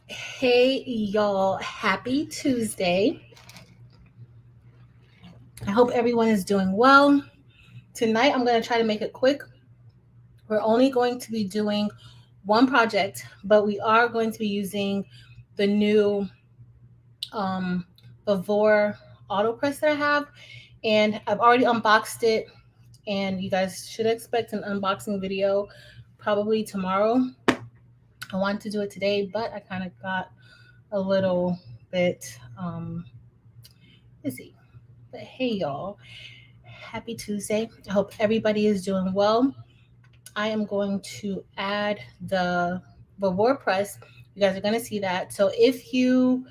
Hey y'all, happy Tuesday. I hope everyone is doing well. Tonight I'm going to try to make it quick. We're only going to be doing one project, but we are going to be using the new um, Vevor auto press that I have. And I've already unboxed it, and you guys should expect an unboxing video probably tomorrow. I wanted to do it today, but I kind of got a little bit busy. But hey, y'all, happy Tuesday. I hope everybody is doing well. I am going to add the Vevor press. You guys are going to see that. So if you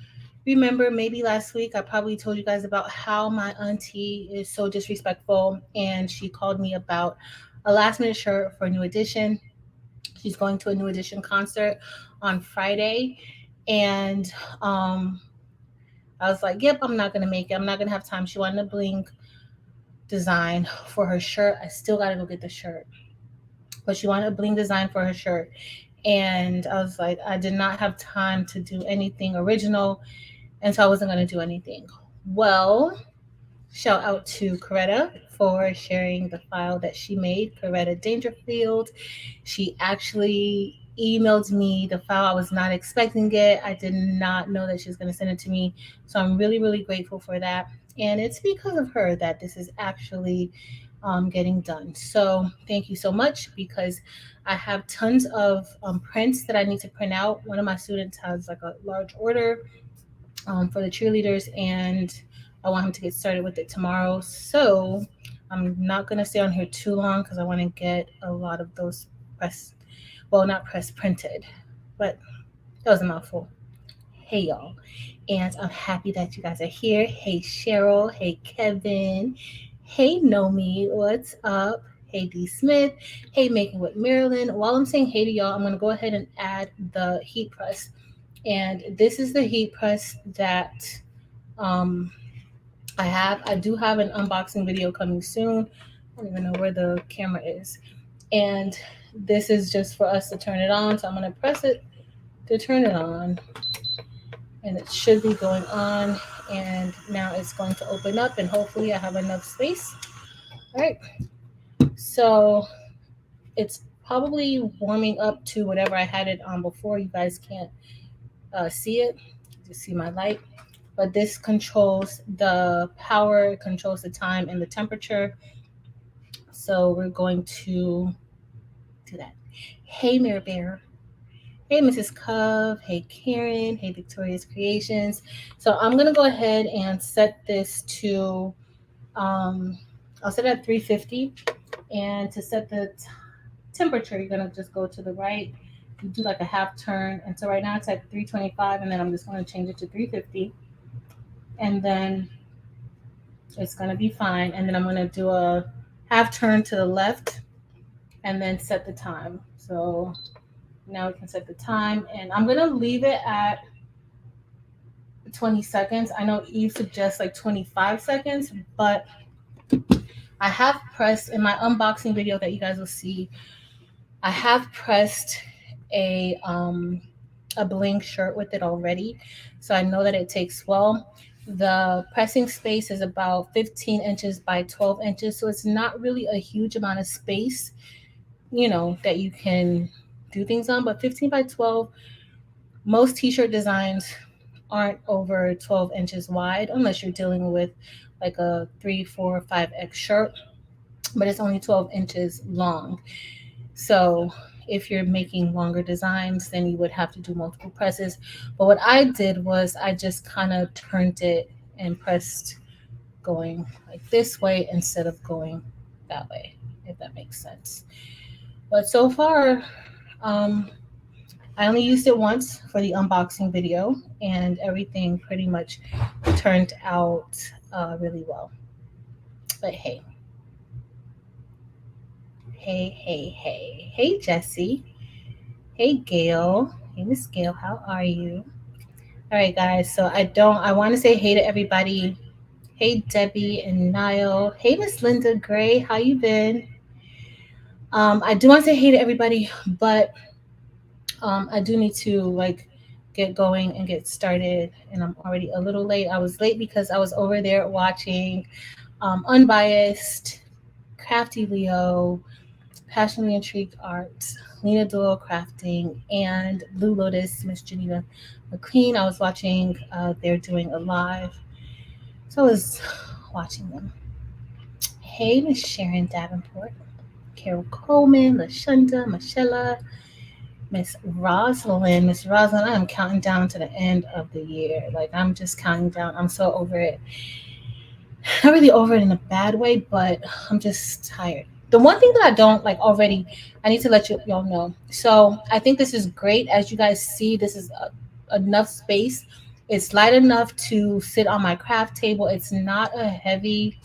remember, maybe last week I probably told you guys about how my auntie is so disrespectful, and she called me about a last minute shirt for a new edition. She's going to a new edition concert on Friday, and I was like, "Yep, I'm not gonna make it. I'm not gonna have time." She wanted a Bling design for her shirt. I still gotta go get the shirt, but she wanted a Bling design for her shirt, and I was like, I did not have time to do anything original, and so I wasn't gonna do anything. Well, shout out to Coretta for sharing the file that she made, Coretta Dangerfield. She actually emailed me the file. I was not expecting it. I did not know that she was going to send it to me. So I'm really, really grateful for that. And it's because of her that this is actually getting done. So thank you so much, because I have tons of prints that I need to print out. One of my students has like a large order for the cheerleaders, and I want him to get started with it tomorrow. So I'm not going to stay on here too long because I want to get a lot of those press, well, not press printed, but that was a mouthful. Hey, y'all. And I'm happy that you guys are here. Hey, Cheryl. Hey, Kevin. Hey, Nomi. What's up? Hey, D. Smith. Hey, Making with Marilyn. While I'm saying hey to y'all, I'm going to go ahead and add the heat press. And this is the heat press that um, I have. I do have an unboxing video coming soon. I don't even know where the camera is. And this is just for us to turn it on. So I'm going to press it to turn it on. And it should be going on. And now it's going to open up, and hopefully I have enough space. All right. So it's probably warming up to whatever I had it on before. You guys can't see it. You see my light. But this controls the power, controls the time and the temperature. So we're going to do that. Hey, Mirror Bear. Hey, Mrs. Cove. Hey, Karen. Hey, Victoria's Creations. So I'm going to go ahead and set this to, I'll set it at 350. And to set the temperature, you're going to just go to the right. You do like a half turn. And so right now it's at 325, and then I'm just going to change it to 350. And then it's going to be fine. And then I'm going to do a half turn to the left and then set the time. So now we can set the time, and I'm going to leave it at 20 seconds. I know Eve suggests like 25 seconds, but I have pressed in my unboxing video that you guys will see, I have pressed a Bling shirt with it already. So I know that it takes well. The pressing space is about 15 inches by 12 inches. So it's not really a huge amount of space, that you can do things on. But 15 by 12, most t-shirt designs aren't over 12 inches wide unless you're dealing with like a 3, 4, 5X shirt. But it's only 12 inches long. So if you're making longer designs, then you would have to do multiple presses. But what I did was I just kind of turned it and pressed going like this way instead of going that way, if that makes sense. But so far, I only used it once for the unboxing video, and everything pretty much turned out really well. But hey, hey, Jesse. Hey, Gail. Hey, Miss Gail. How are you? All right, guys. So I want to say hey to everybody. Hey, Debbie and Niall. Hey, Miss Linda Gray. How you been? I do want to say hey to everybody, but I do need to like get going and get started. And I'm already a little late. I was late because I was over there watching Unbiased, Crafty Leo, Passionately Intrigued Arts, Lena Doyle Crafting, and Blue Lotus, Miss Geneva McQueen. I was watching, they're doing a live. So I was watching them. Hey, Miss Sharon Davenport, Carol Coleman, LaShunda, Michelle, Miss Rosalind. Miss Rosalind, I am counting down to the end of the year. Like, I'm just counting down. I'm so over it. Not really over it in a bad way, but I'm just tired. The one thing that I don't like already, I need to let y'all know. So I think this is great. As you guys see, this is enough space. It's light enough to sit on my craft table. It's not a heavy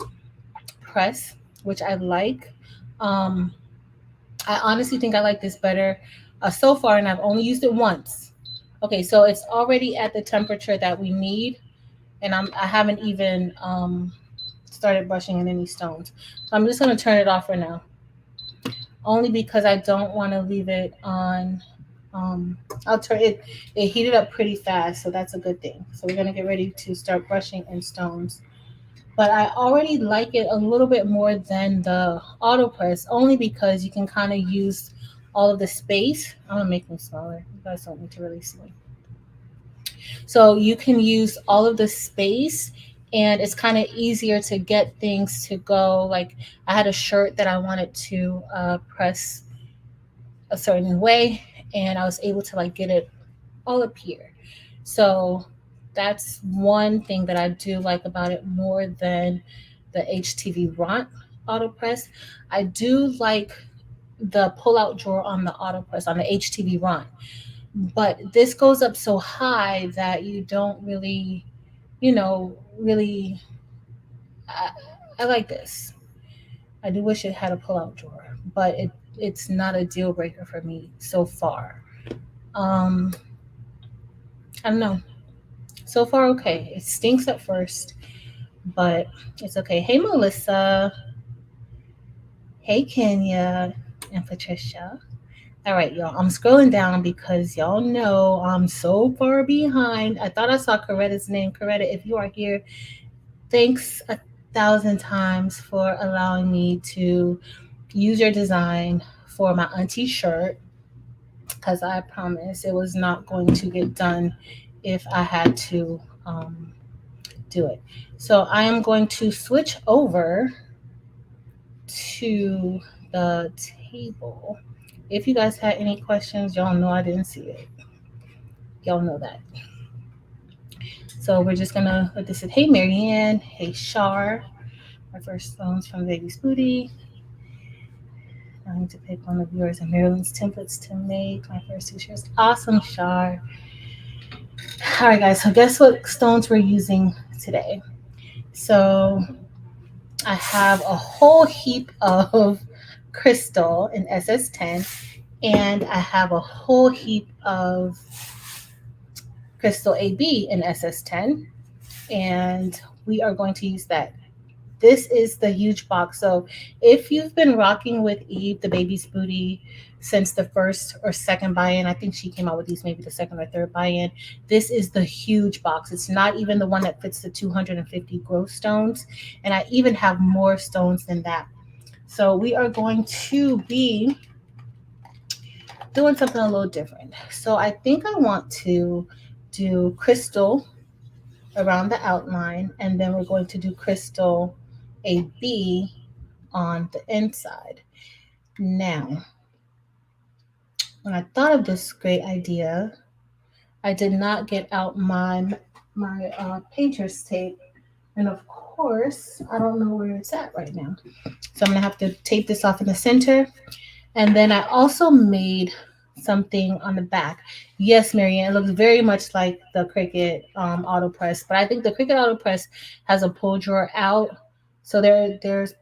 press, which I like. Um, I honestly think I like this better so far, and I've only used it once. Okay, so it's already at the temperature that we need, and I haven't even started brushing in any stones. So I'm just gonna turn it off for now, only because I don't want to leave it on. I'll turn it. It heated up pretty fast, so that's a good thing. So we're gonna get ready to start brushing in stones. But I already like it a little bit more than the auto press, only because you can kind of use all of the space. I'm gonna make them smaller. You guys don't need to really see. So you can use all of the space, and it's kind of easier to get things to go. Like, I had a shirt that I wanted to press a certain way, and I was able to like get it all up here. So that's one thing that I do like about it more than the HTV Ront auto press. I do like the pull out drawer on the auto press on the HTV Ront, but this goes up so high that you don't really, really. I like this. I do wish it had a pull out drawer, but it's not a deal breaker for me so far. Um, I don't know. So far, okay. It stinks at first, but it's okay. Hey, Melissa. Hey, Kenya and Patricia. All right, y'all. I'm scrolling down because y'all know I'm so far behind. I thought I saw Coretta's name. Coretta, if you are here, thanks 1,000 times for allowing me to use your design for my auntie shirt, because I promise it was not going to get done if I had to do it. So I am going to switch over to the table. If you guys had any questions, y'all know I didn't see it. Y'all know that. So we're just gonna let this is hey Marianne, hey Shar. My first stones from Baby's Booty. I need to pick one of yours and Marilyn's templates to make my first two shirts. Awesome, Shar. All right, guys. So guess what stones we're using today? So I have a whole heap of crystal in SS10, and I have a whole heap of crystal AB in SS10, and we are going to use that. This is the huge box. So if you've been rocking with Eve, the Baby's Booty, since the first or second buy-in, I think she came out with these maybe the second or third buy-in. This is the huge box. It's not even the one that fits the 250 growth stones. And I even have more stones than that. So we are going to be doing something a little different. So I think I want to do crystal around the outline, and then we're going to do crystal AB on the inside. Now, when I thought of this great idea, I did not get out my painter's tape, and of course, I don't know where it's at right now. So I'm gonna have to tape this off in the center, and then I also made something on the back. Yes, Marianne, it looks very much like the Cricut auto press, but I think the Cricut auto press has a pull drawer out. So there's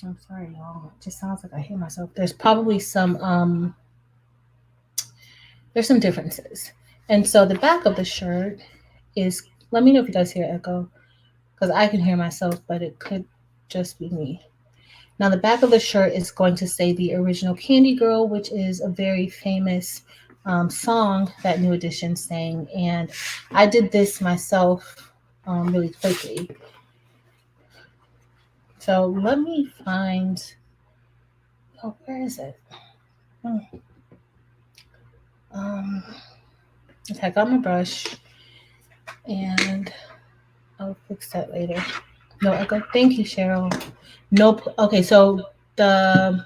I'm sorry, y'all. It just sounds like I hear myself. There's probably there's some differences. And so the back of the shirt is, let me know if you guys hear echo, because I can hear myself, but it could just be me. Now the back of the shirt is going to say the original Candy Girl, which is a very famous song that New Edition sang, and I did this myself really quickly. So let me find. Oh, where is it? Okay, I got my brush, and I'll fix that later. No, okay. Thank you, Cheryl. Nope. Okay, so the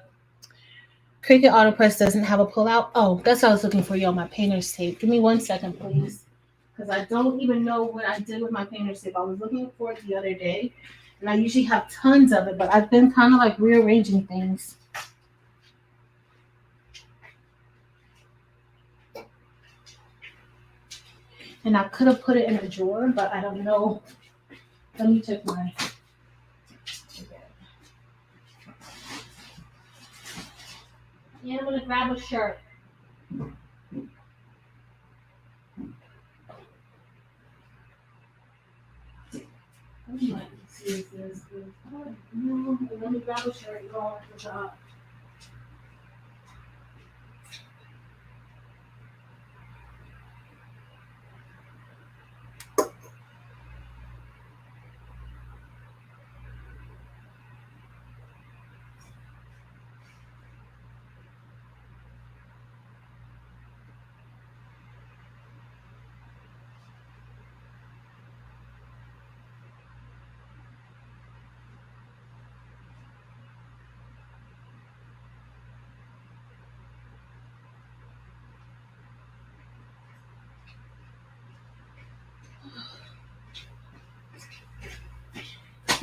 Cricut Auto Press doesn't have a pull-out. Oh, that's what I was looking for, y'all. My painter's tape. Give me 1 second, please, because I don't even know what I did with my painter's tape. I was looking for it the other day, and I usually have tons of it, but I've been kind of like rearranging things. And I could have put it in a drawer, but I don't know. Let me check my. Yeah, I'm gonna grab a shirt. Let me grab a shirt.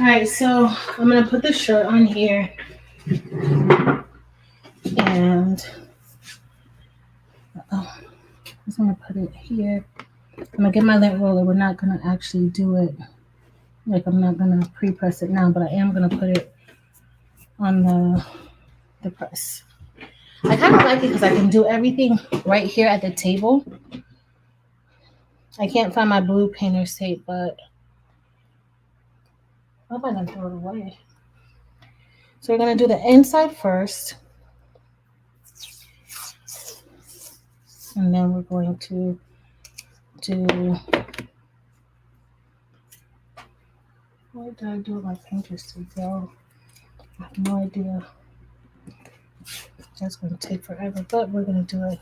All right, so I'm gonna put the shirt on here, and I'm just gonna put it here. I'm gonna get my lint roller. We're not gonna actually do it. Like, I'm not gonna pre-press it now, but I am gonna put it on the press. I kind of like it because I can do everything right here at the table. I can't find my blue painter's tape, but I hope I didn't throw it away. So we're gonna do the inside first, and then we're going to do. What did I do with my painter's tape, y'all? I have no idea. That's gonna take forever, but we're gonna do it.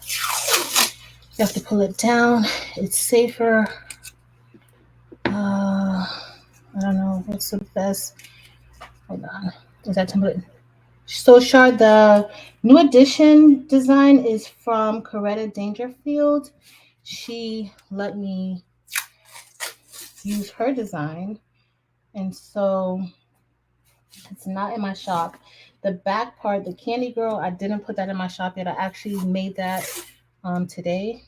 You have to pull it down. It's safer. I don't know what's the best. Hold on. Is that template? So Shard, the New Edition design is from Coretta Dangerfield. She let me use her design, and so it's not in my shop. The back part, the Candy Girl, I didn't put that in my shop yet. I actually made that today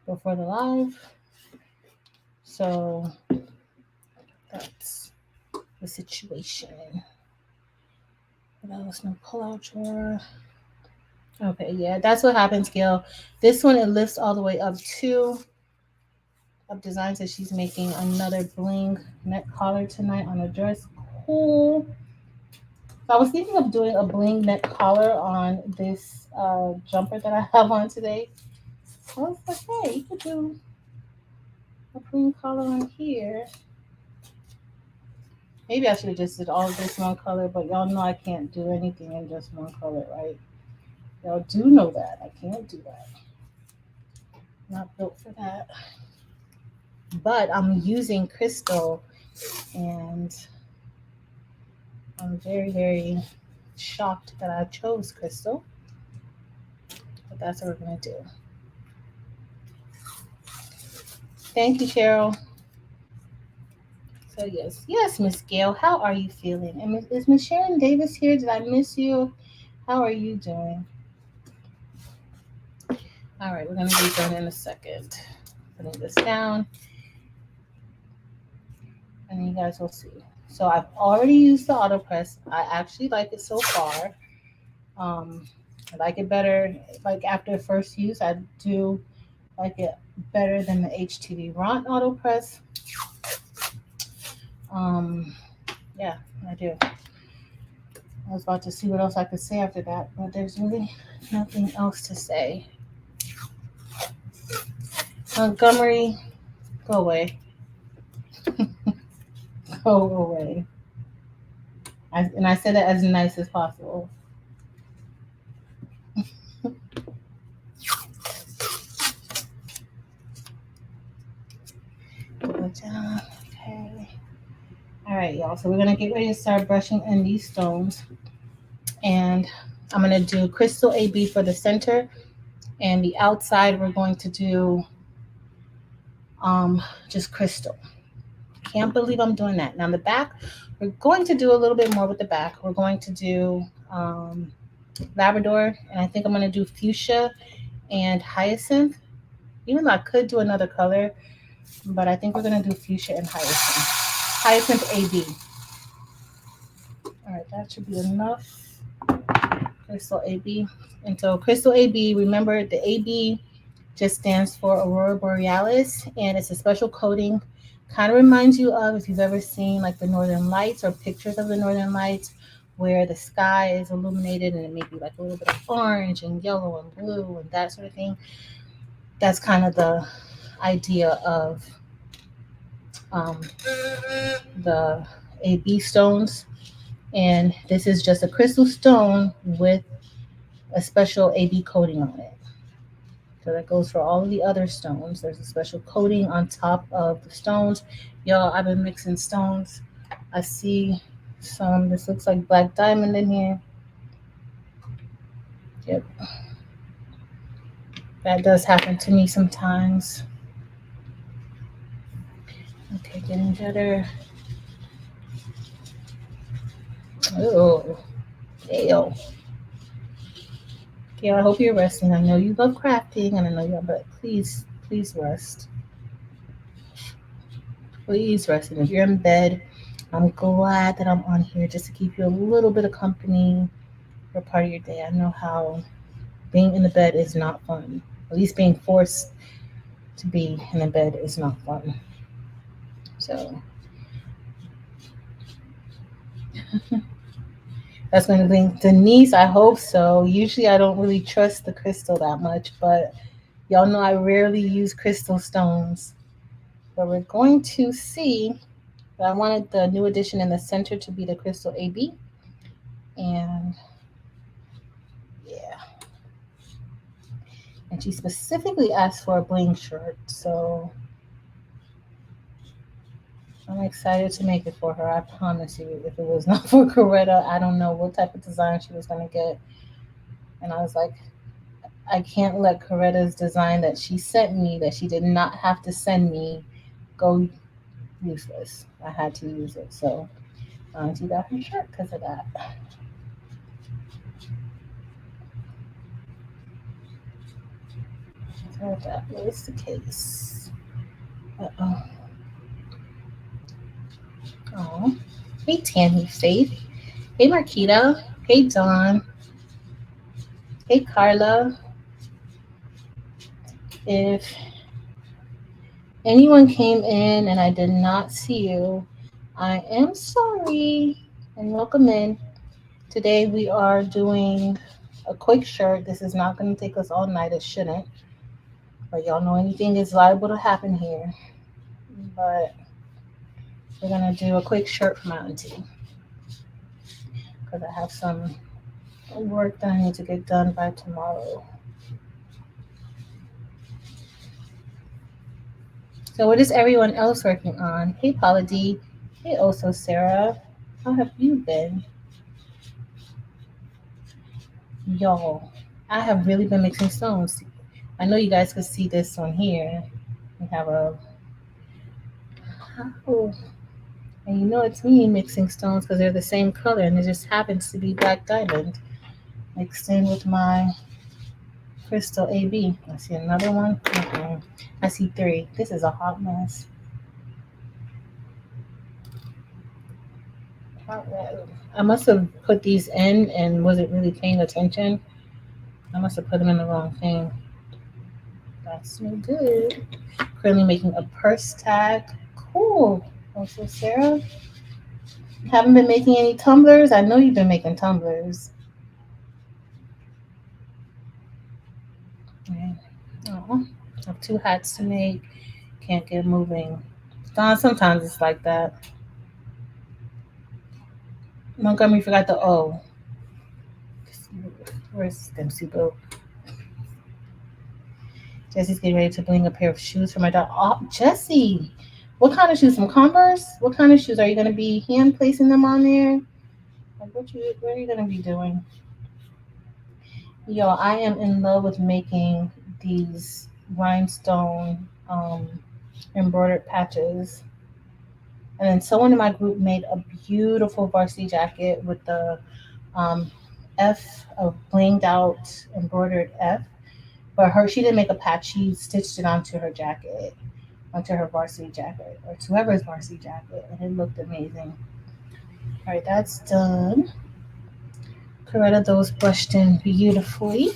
before the live. So that's the situation. What else? No pull-out drawer. Okay, yeah, that's what happens, Gail. This one, it lifts all the way up to up designs that she's making. Another bling neck collar tonight on a dress. Cool. So I was thinking of doing a bling neck collar on this jumper that I have on today. So I was like, hey, you could do a bling collar on here. Maybe I should have just did all of this one color, but y'all know I can't do anything in just one color, right? Y'all do know that. I can't do that. Not built for that. But I'm using crystal, and I'm very, very shocked that I chose crystal. But that's what we're going to do. Thank you, Cheryl. So yes, Miss Gail, how are you feeling? And is Miss Sharon Davis here? Did I miss you? How are you doing? All right, we're going to be done in a second. Putting this down, and you guys will see. So I've already used the auto press. I actually like it so far. I like it better. Like after the first use, I do like it better than the HTV Ront auto press. Yeah, I do. I was about to see what else I could say after that, but there's really nothing else to say. Montgomery, go away. Go away. And I said it as nice as possible. Okay. All right, y'all. So we're going to get ready to start brushing in these stones. And I'm going to do crystal AB for the center. And the outside, we're going to do just crystal. Can't believe I'm doing that. Now the back, we're going to do a little bit more with the back. We're going to do Labrador, and I think I'm going to do fuchsia and hyacinth. Even though I could do another color, but I think we're going to do fuchsia and hyacinth. Hyacinth AB. All right, that should be enough. Crystal AB. And so crystal AB, remember the AB just stands for Aurora Borealis, and it's a special coating. Kind of reminds you of, if you've ever seen like the Northern Lights or pictures of the Northern Lights, where the sky is illuminated and it may be like a little bit of orange and yellow and blue and that sort of thing. That's kind of the idea of the AB stones. And this is just a crystal stone with a special AB coating on it. So that goes for all of the other stones. There's a special coating on top of the stones. Y'all, I've been mixing stones. I see some, this looks like black diamond in here. Yep. That does happen to me sometimes. Okay, getting better. Oh, Gail. Gail, I hope you're resting. I know you love crafting, and I know you, but please rest. Please rest. And if you're in bed, I'm glad that I'm on here just to keep you a little bit of company for part of your day. I know how being in the bed is not fun. At least being forced to be in the bed is not fun. So that's going to bring Denise. I hope so. Usually I don't really trust the crystal that much, but y'all know I rarely use crystal stones. But we're going to see. I wanted the new addition in the center to be the crystal AB. And yeah. And she specifically asked for a bling shirt. So I'm excited to make it for her. I promise you. If it was not for Coretta, I don't know what type of design she was going to get. And I was like, I can't let Coretta's design that she sent me, that she did not have to send me, go useless. I had to use it. So she got her shirt because of that. So that was the case. Uh-oh. Oh. Hey, Tammy Faith. Hey, Marquita. Hey, Dawn. Hey, Carla. If anyone came in and I did not see you, I am sorry, and welcome in. Today we are doing a quick shirt. This is not going to take us all night. It shouldn't. But y'all know anything is liable to happen here. But we're going to do a quick shirt for my auntie. Because I have some work that I need to get done by tomorrow. So what is everyone else working on? Hey, Paula D. Hey, also Sarah. How have you been? Y'all, I have really been mixing stones. I know you guys could see this on here. We have a... Oh. And you know it's me mixing stones because they're the same color and it just happens to be black diamond mixed in with my crystal AB. I see another one. I see 3. This is a hot mess. I must have put these in and wasn't really paying attention. I must have put them in the wrong thing. That's no good. Currently making a purse tag. Cool. Also, Sarah. Haven't been making any tumblers? I know you've been making tumblers. Oh, I have 2 hats to make. Can't get moving. Sometimes it's like that. Montgomery forgot the O. Where's Infusible? Jesse's getting ready to bling a pair of shoes for my dog. Oh, Jesse, what kind of shoes? Some Converse? What kind of shoes? Are you going to be hand placing them on there? Like what are you going to be doing? Yo, I am in love with making these rhinestone embroidered patches. And then someone in my group made a beautiful varsity jacket with the um, F of blinged out embroidered F. But she didn't make a patch. She stitched it onto her jacket, onto her varsity jacket, or to whoever's varsity jacket, and it looked amazing. All right, that's done. Coretta, those brushed in beautifully.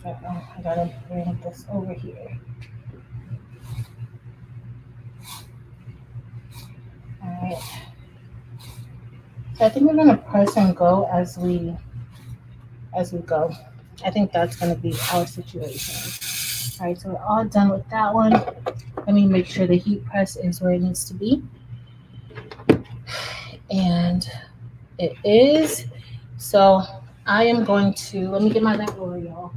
I gotta bring this over here. All right. So I think we're gonna press and go as we go. I think that's gonna be our situation. All right, so we're all done with that one. Let me make sure the heat press is where it needs to be. And it is. So I am going to, let me get my lamp roller, y'all.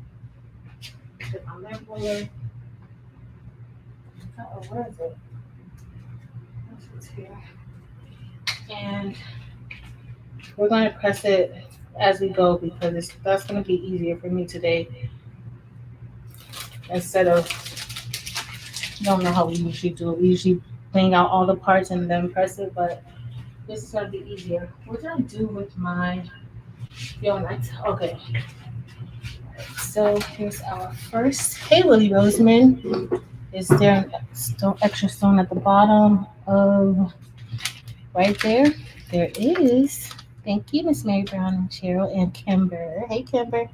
Get my lamp roller. Uh-oh, where is it? It's here. And we're going to press it as we go because that's going to be easier for me today. Instead of, you don't know how we usually do it. We usually bring out all the parts and then press it, but this is going to be easier. What did I do with my, okay. So here's our first. Hey, Willie Roseman. Is there an extra stone at the bottom of right there? There is. Thank you, Miss Mary Brown and Cheryl and Kimber. Hey, Kimber.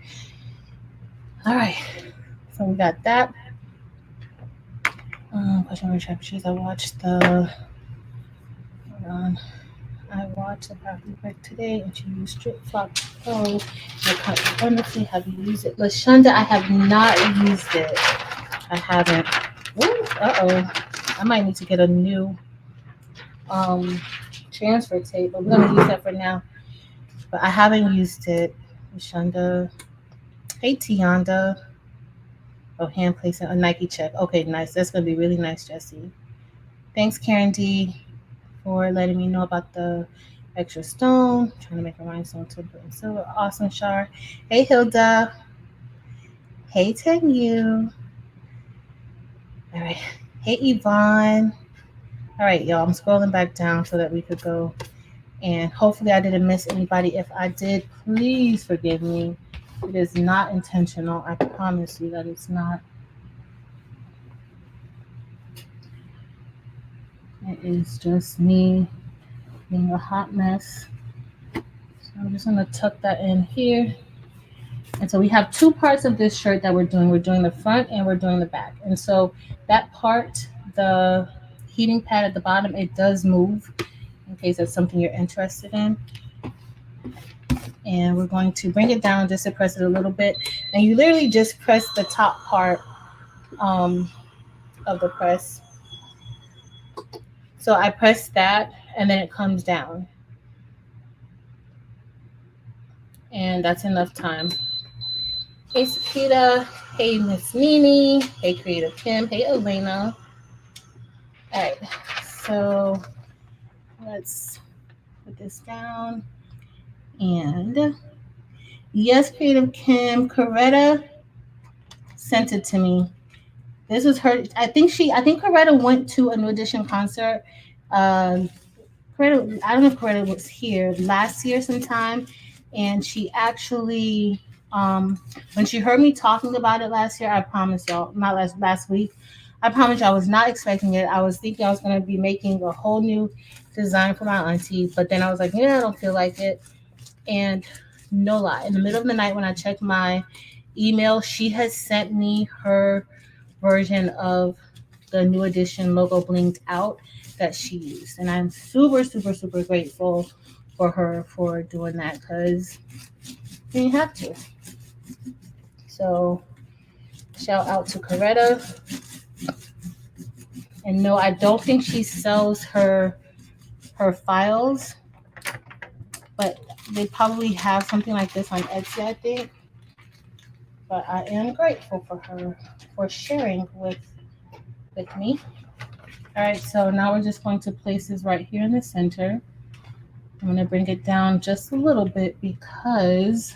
All right. So we got that. Question on trap shoes. I watched the. Hold on. I watched the Property Break today, and she used Strip Flop Pro. It cut wonderfully. Have you used it? LaShonda, I have not used it. I haven't. Uh-oh. I might need to get a new transfer tape, but we're going to use that for now. But I haven't used it. LaShonda. Hey, Tianda. Oh, hand placing a Nike check. Okay, nice. That's going to be really nice, Jesse. Thanks, Karen D, for letting me know about the extra stone. Trying to make a rhinestone template in silver. Awesome, Shar. Hey, Hilda. Hey, Tenyu. All right. Hey, Yvonne. All right, y'all. I'm scrolling back down so that we could go. And hopefully I didn't miss anybody. If I did, please forgive me. It is not intentional. I promise you that it's not. It is just me being a hot mess. So I'm just going to tuck that in here. And so we have 2 parts of this shirt that we're doing. We're doing the front and we're doing the back. And so that part, the heating pad at the bottom, it does move in case that's something you're interested in. And we're going to bring it down just to press it a little bit. And you literally just press the top part of the press. So I press that and then it comes down. And that's enough time. Hey, Sakita. Hey, Miss Nini. Hey, Creative Kim. Hey, Elena. All right. So let's put this down. And yes, Creative Kim. Coretta sent it to me. This was her. I think Coretta went to a New Edition concert. Coretta, I don't know if Coretta was here last year sometime, and she actually, when she heard me talking about it last year, I promise y'all, not last week, I promise y'all I was not expecting it. I was thinking I was going to be making a whole new design for my auntie, but then I was like, yeah, I don't feel like it. And no lie, in the middle of the night when I checked my email, she has sent me her version of the New Edition logo blinged out that she used. And I'm super, super, super grateful for her for doing that because you have to. So shout out to Coretta. And no, I don't think she sells her files, but they probably have something like this on Etsy, I think. But I am grateful for her for sharing with me. All right, so now we're just going to place this right here in the center. I'm going to bring it down just a little bit because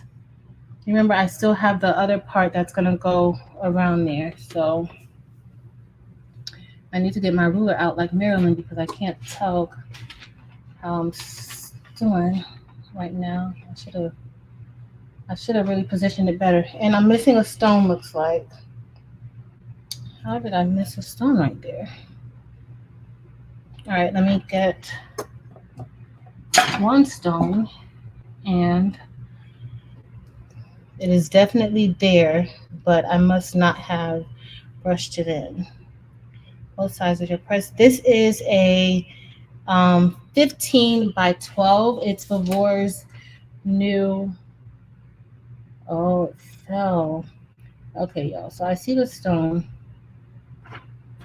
remember I still have the other part that's going to go around there. So I need to get my ruler out like Marilyn because I can't tell how I'm doing right now. I should have really positioned it better. And I'm missing a stone, looks like. How did I miss a stone right there? All right, let me get one stone, and it is definitely there, but I must not have brushed it in. Both sides of your press. This is a 15 by 12. It's Vevor's new. Oh, it fell. Okay, y'all. So I see the stone.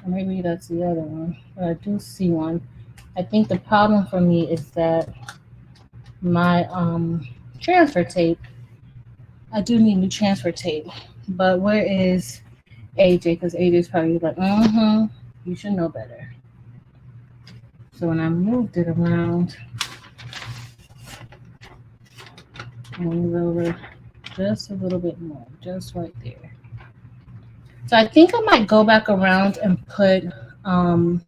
Maybe that's the other one, but I do see one. I think the problem for me is that my transfer tape. I do need new transfer tape, but where is AJ? Because AJ's probably like, you should know better. So when I moved it around, I move over just a little bit more, just right there. So I think I might go back around and put the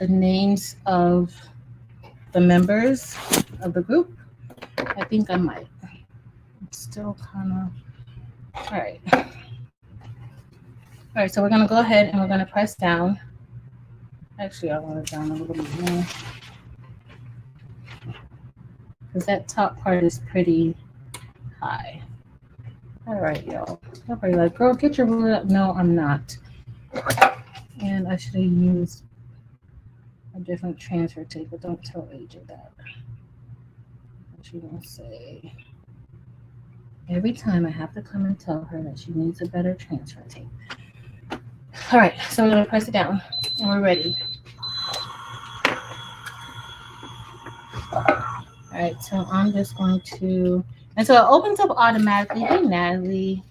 names of the members of the group. I think I might. It's still kind of, all right. All right, so we're gonna go ahead and we're gonna press down. Actually, I want it down a little bit more because that top part is pretty high. All right, y'all. Everybody like, girl, get your ruler up. No, I'm not. And I should have used a different transfer tape, but don't tell AJ that. She gonna say every time I have to come and tell her that she needs a better transfer tape. All right, so we're gonna press it down and we're ready. All right, so I'm just going to, and so it opens up automatically. Hey, Natalie.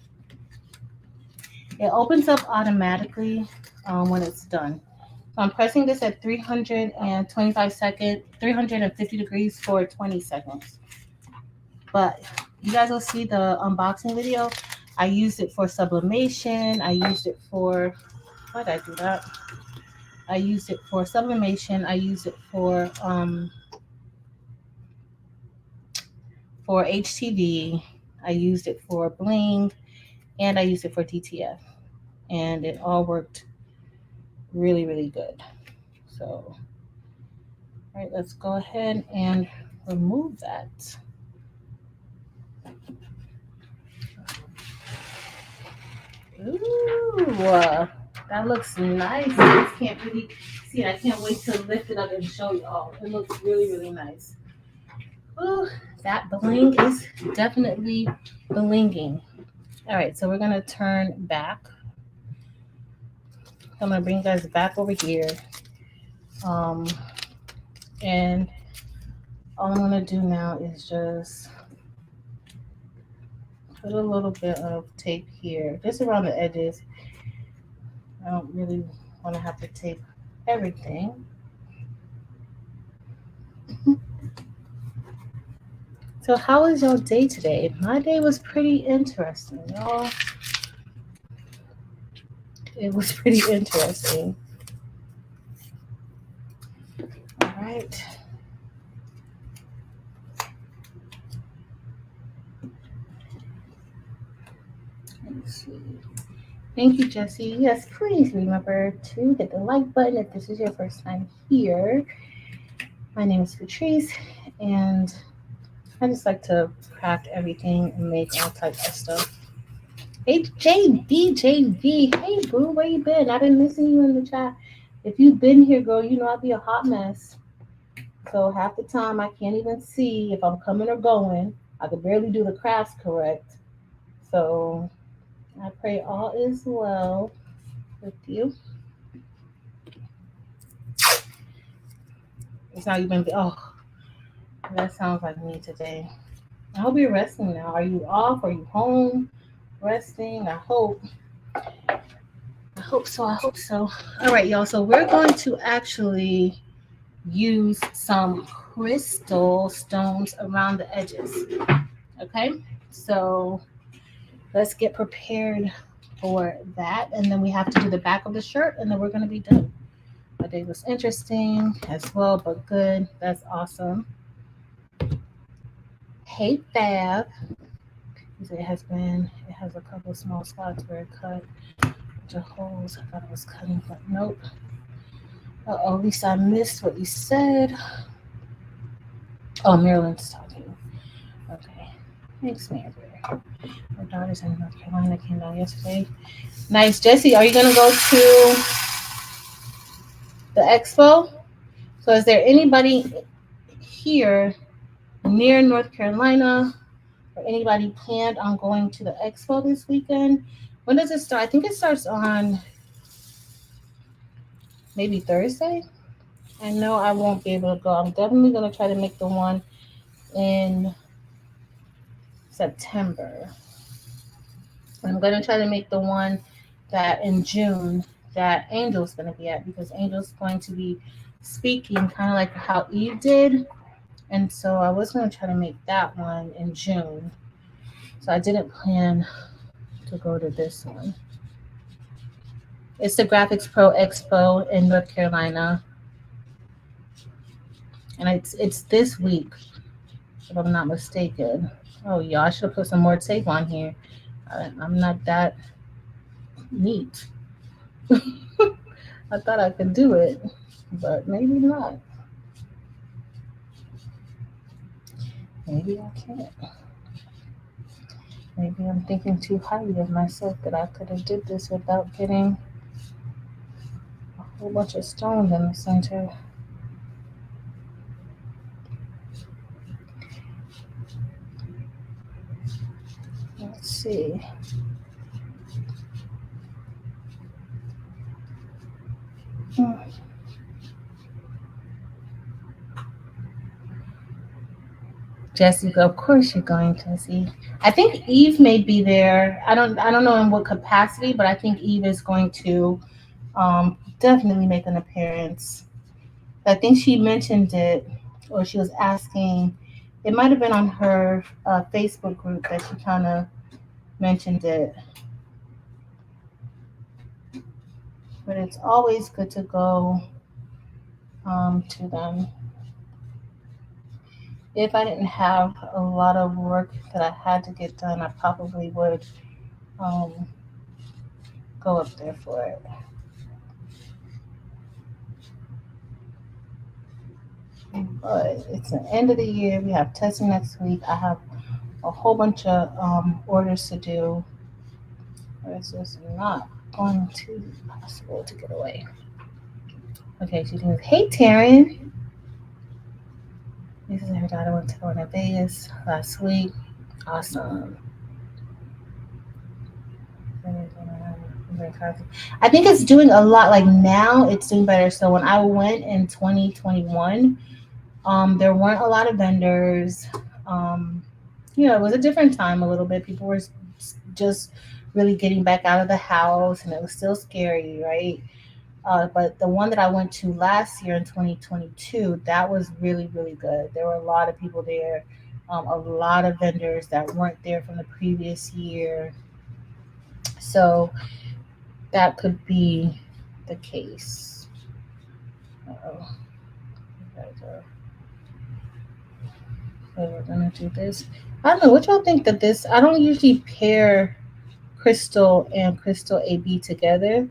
It opens up automatically when it's done. So I'm pressing this at 325 seconds, 350 degrees for 20 seconds. But you guys will see the unboxing video. I used it for sublimation. I used it for, why did I do that? I used it for sublimation. I used it for HTV. I used it for Bling, and I used it for DTF. And it all worked really, really good. So, all right, let's go ahead and remove that. Ooh, that looks nice. I just can't really see it. I can't wait to lift it up and show y'all. It looks really, really nice. Ooh, that bling is definitely blinging. All right, so we're gonna turn back. I'm gonna bring you guys back over here. And all I'm gonna do now is just put a little bit of tape here, just around the edges. I don't really want to have to tape everything. So how was your day today? My day was pretty interesting, y'all. It was pretty interesting. All right. Let's see. Thank you, Jesse. Yes, please remember to hit the like button if this is your first time here. My name is Patrice, and I just like to craft everything and make all types of stuff. Hey, JV. Hey, boo, where you been? I've been missing you in the chat. If you've been here, girl, you know I'd be a hot mess. So half the time I can't even see if I'm coming or going. I could barely do the crafts correct. So I pray all is well with you. It's not even, oh, that sounds like me today. I hope you're resting now. Are you off? Are you home? Resting? I hope. I hope so. I hope so. All right, y'all. So we're going to actually use some crystal stones around the edges. Okay. So let's get prepared for that. And then we have to do the back of the shirt and then we're going to be done. My day was interesting as well, but good. That's awesome. Hey, Fab. It has a couple small spots where it cut the holes. I thought it was cutting, but nope. Oh, at least I missed what you said. Oh, Maryland's talking. Okay. Thanks, Mary. Her daughter's in North Carolina, came down yesterday. Nice. Jesse, are you going to go to the expo? So is there anybody here near North Carolina or anybody planned on going to the expo this weekend? When does it start? I think it starts on maybe Thursday. I know I won't be able to go. I'm definitely going to try to make the one in September. I'm going to try to make the one that in June that Angel's going to be at because Angel's going to be speaking kind of like how Eve did. And so I was going to try to make that one in June. So I didn't plan to go to this one. It's the Graphics Pro Expo in North Carolina. And it's this week, if I'm not mistaken. Oh, y'all, I should have put some more tape on here. I'm not that neat. I thought I could do it, but maybe not. Maybe I can't. Maybe I'm thinking too highly of myself that I could have did this without getting a whole bunch of stones in the center. Let's see. Jessica, of course you're going, Jessie. I think Eve may be there. I don't know in what capacity, but I think Eve is going to definitely make an appearance. I think she mentioned it, or she was asking. It might have been on her Facebook group that she kind of mentioned it. But it's always good to go to them. If I didn't have a lot of work that I had to get done, I probably would um, go up there for it. But it's the end of the year. We have testing next week. I have a whole bunch of orders to do. It's just not going to be possible to get away. Okay, she goes, hey, Taryn. This is her daughter went to go to Vegas last week. Awesome. I think it's doing a lot. Like now, it's doing better. So when I went in 2021, there weren't a lot of vendors. It was a different time a little bit. People were just really getting back out of the house, and it was still scary, right? But the one that I went to last year in 2022, that was really, really good. There were a lot of people there, a lot of vendors that weren't there from the previous year. So that could be the case. Uh-oh. So we're going to do this. I don't know. What y'all think that this, I don't usually pair Crystal and Crystal AB together.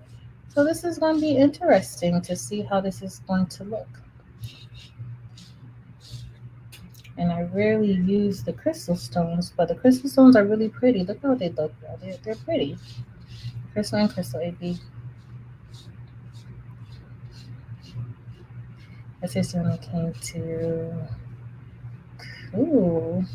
So this is going to be interesting to see how this is going to look. And I rarely use the crystal stones, but the crystal stones are really pretty. Look how they look. They're pretty. Crystal and Crystal AB. That's just when it came to cool.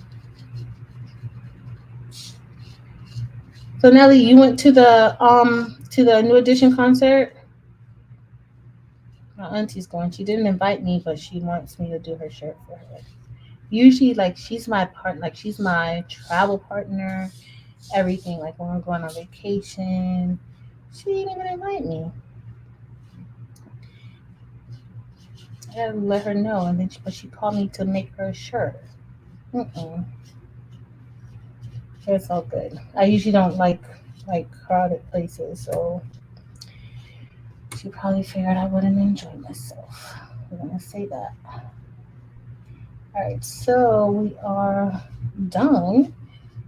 So Nelly, you went to the New Edition concert? My auntie's going. She didn't invite me, but she wants me to do her shirt for her. Usually, like she's my part, like she's my travel partner, everything. Like when we're going on vacation, she didn't even invite me. I gotta let her know, and then but she called me to make her a shirt. Mm-mm. It's all good. I usually don't like crowded places, so she probably figured I wouldn't enjoy myself. We're gonna say that. All right, so we are done.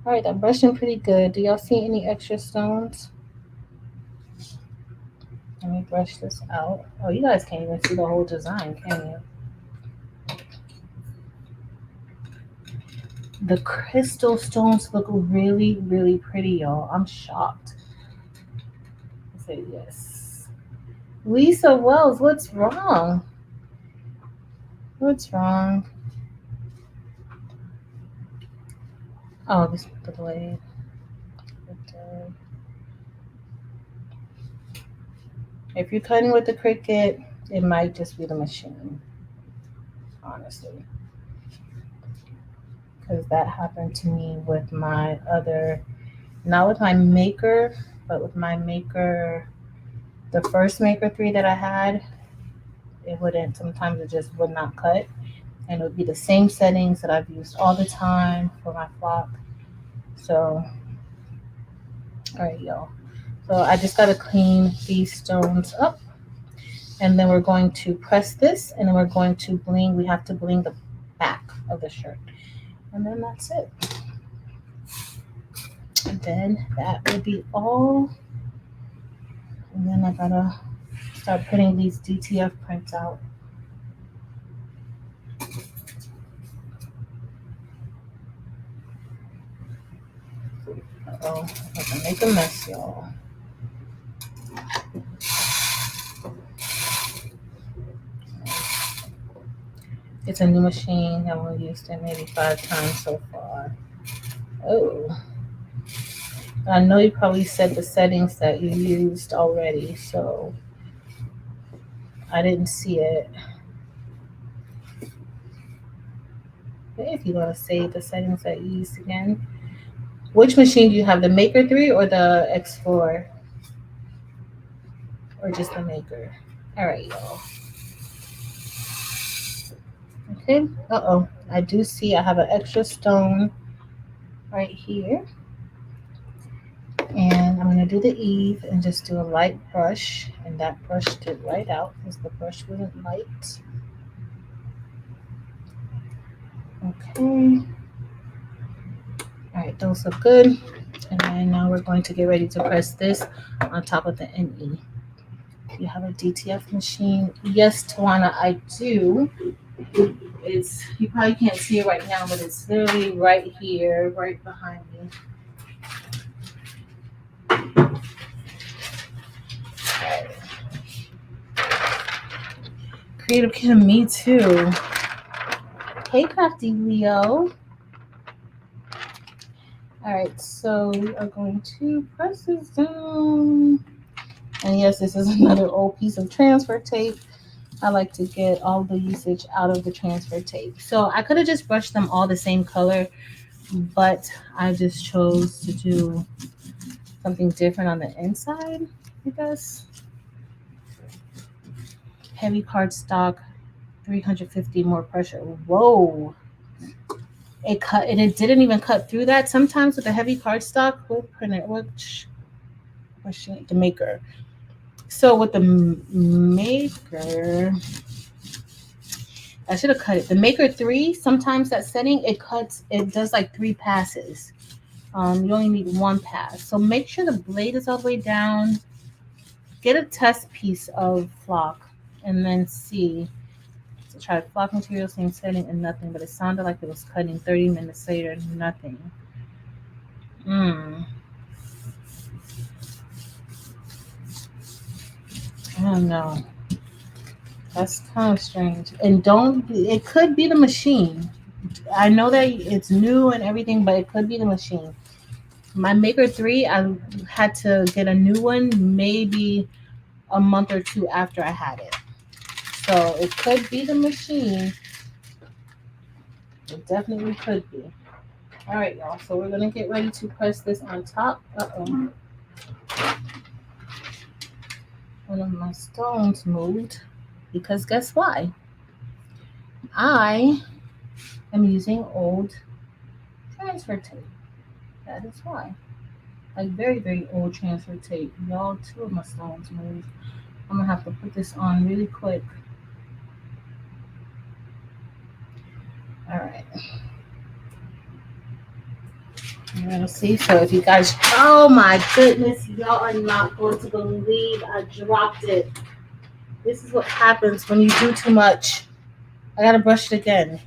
All right, I'm brushing pretty good. Do y'all see any extra stones? Let me brush this out. Oh, you guys can't even see the whole design, can you? The crystal stones look really, really pretty, y'all. I'm shocked. I say yes. Lisa Wells, what's wrong? What's wrong? Oh, this is the blade. If you're cutting with the Cricut, it might just be the machine, honestly. Because that happened to me with my other, not with my maker, but with my maker, the first maker 3 that I had, it wouldn't, sometimes it just would not cut. And it would be the same settings that I've used all the time for my flock. So, all right, y'all. So I just got to clean these stones up. And then we're going to press this, and then we're going to bling. We have to bling the back of the shirt. And then that's it. And then that will be all. And then I gotta start putting these DTF prints out. Uh-oh, I'm gonna make a mess, y'all. It's a new machine. I've only used it maybe 5 times so far. Oh. I know you probably set the settings that you used already, so I didn't see it. If you want to save the settings that you used again. Which machine do you have, the Maker 3 or the X4? Or just the Maker? All right, y'all. Okay, uh-oh. I do see I have an extra stone right here. And I'm going to do the Eve and just do a light brush. And that brushed it right out because the brush wasn't light. Okay. All right, those look good. And then now we're going to get ready to press this on top of the NE. You have a DTF machine? Yes, Tawana, I do. It's, you probably can't see it right now, but it's literally right here, right behind me. Creative Kim, me too. Hey, Crafty Leo. All right, so we are going to press this down. And yes, this is another old piece of transfer tape. I like to get all the usage out of the transfer tape. So I could have just brushed them all the same color, but I just chose to do something different on the inside, I guess. Heavy cardstock, 350 more pressure. Whoa. It cut, and it didn't even cut through that. Sometimes with the heavy cardstock, we'll print it, the maker. So with the maker, I should have cut it. The Maker 3, sometimes that setting, it cuts, it does like 3 passes. You only need 1 pass. So make sure the blade is all the way down. Get a test piece of flock and then see. So try flock material, same setting, and nothing. But it sounded like it was cutting 30 minutes later, nothing. I don't know. That's kind of strange. And it could be the machine. I know that it's new and everything, but it could be the machine. My Maker 3, I had to get a new one maybe a month or two after I had it. So it could be the machine. It definitely could be. All right, y'all. So we're going to get ready to press this on top. Uh-oh. One of my stones moved because guess why? I am using old transfer tape. That is why. Like very, very old transfer tape. Y'all, two of my stones moved. I'm going to have to put this on really quick. All right. You're gonna see. So if you guys, oh my goodness, y'all are not going to believe I dropped it. This is what happens when you do too much. I gotta brush it again.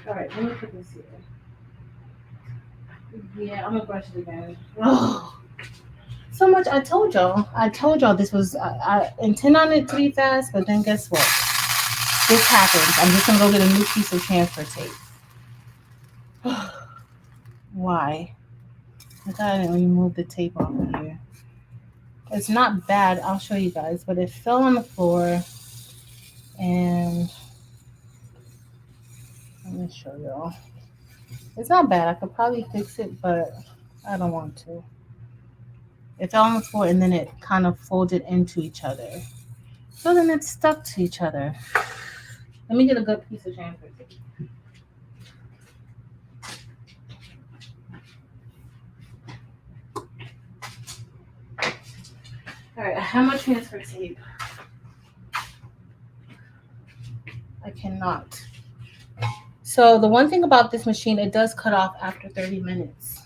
All right, let me put this here. Yeah, I'm gonna brush it again. Oh, so much. I told y'all this was. I intend on it to be fast, but then guess what? This happens. I'm just gonna go get a new piece of transfer tape. Why? I thought I didn't remove the tape off of here. It's not bad. I'll show you guys, but it fell on the floor, and let me show y'all. It's not bad. I could probably fix it, but I don't want to. It fell on the floor, and then it kind of folded into each other. So then it stuck to each other. Let me get a good piece of transfer tape. All right, I have my transfer tape. I cannot. So the one thing about this machine, it does cut off after 30 minutes.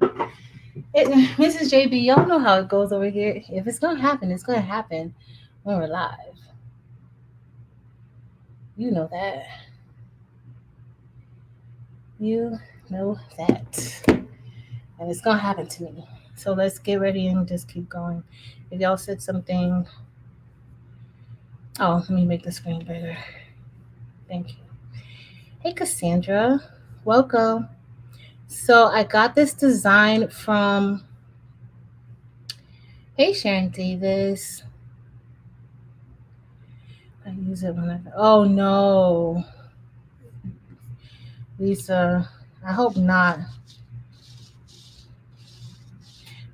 Mrs. JB, y'all know how it goes over here. If it's gonna happen, it's gonna happen when we're live. You know that. You know that. And it's gonna happen to me. So let's get ready and just keep going. If y'all said something, oh, let me make the screen bigger. Thank you. Hey, Cassandra, welcome. So I got this design from, hey, Sharon Davis. I use it when oh no. Lisa, I hope not.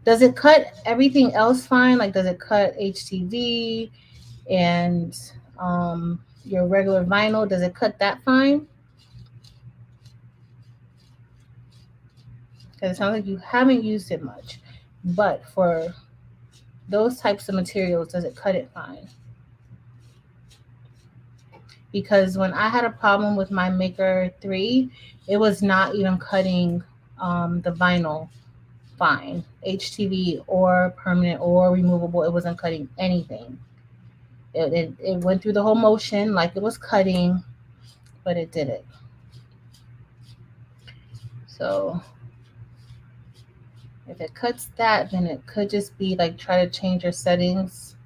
Does it cut everything else fine? Like, does it cut HTV and your regular vinyl? Does it cut that fine? Because it sounds like you haven't used it much. But for those types of materials, does it cut it fine? Because when I had a problem with my Maker 3, it was not even cutting the vinyl fine. HTV or permanent or removable, it wasn't cutting anything. It went through the whole motion like it was cutting, but it didn't. So if it cuts that, then it could just be like try to change your settings.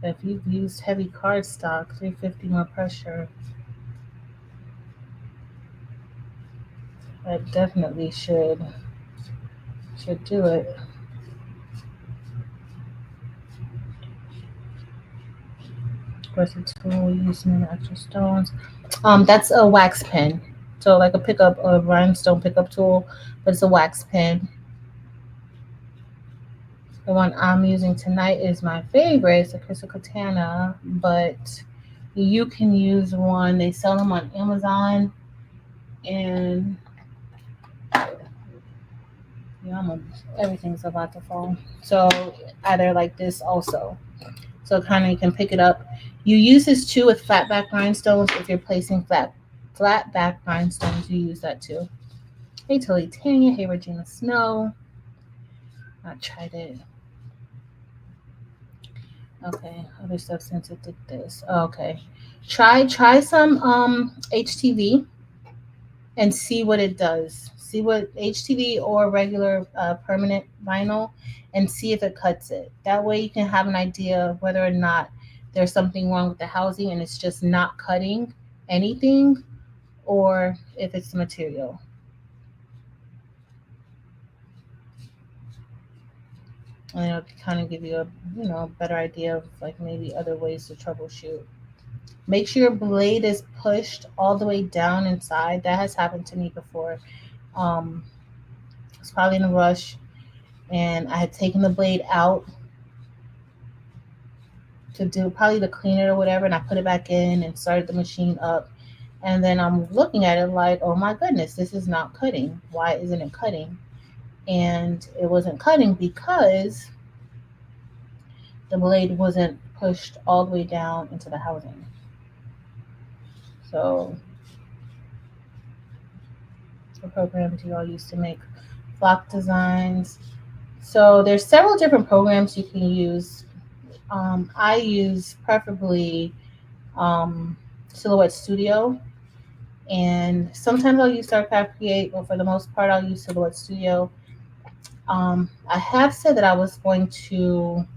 If you've used heavy cardstock, 350 more pressure, that definitely should do it. Tool using extra stones. That's a wax pen. So like a rhinestone pickup tool, but it's a wax pen. The one I'm using tonight is my favorite. It's a Crystal Katana, but you can use one. They sell them on Amazon, and everything's about to fall. So either like this also. So kind of you can pick it up. You use this too with flat back rhinestones. If you're placing flat back rhinestones, you use that too. Hey Tilly Tanya, hey Regina Snow. I tried it. Okay, other stuff since it did this. Okay. Try some HTV and see what it does. See what HTV or regular permanent vinyl and see if it cuts it. That way you can have an idea of whether or not there's something wrong with the housing and it's just not cutting anything or if it's the material. And it'll kind of give you a better idea of like maybe other ways to troubleshoot. Make sure your blade is pushed all the way down inside. That has happened to me before. Um, I was probably in a rush and I had taken the blade out to do probably to clean it or whatever, and I put it back in and started the machine up. And then I'm looking at it like, oh my goodness, this is not cutting. Why isn't it cutting? And it wasn't cutting because the blade wasn't pushed all the way down into the housing. So the programs you all use to make flock designs. So there's several different programs you can use. I use preferably Silhouette Studio, and sometimes I'll use StarCraft Create, but for the most part I'll use Silhouette Studio. I have said that I was going to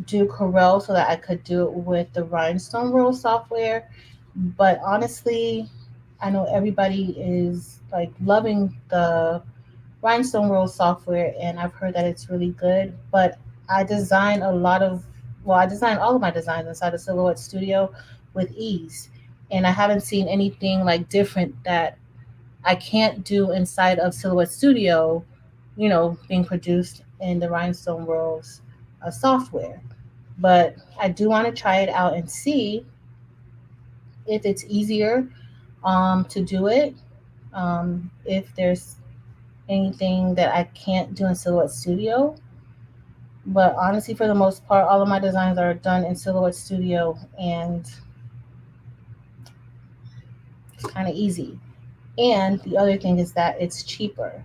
do Corel so that I could do it with the Rhinestone roll software, but honestly, I know everybody is like loving the Rhinestone roll software, and I've heard that it's really good. But I design a lot of, well, I design all of my designs inside of Silhouette Studio with ease, and I haven't seen anything like different that I can't do inside of Silhouette Studio, being produced in the Rhinestone Rolls software. But I do want to try it out and see if it's easier to do it. If there's anything that I can't do in Silhouette Studio. But honestly, for the most part, all of my designs are done in Silhouette Studio, and it's kind of easy. And the other thing is that it's cheaper,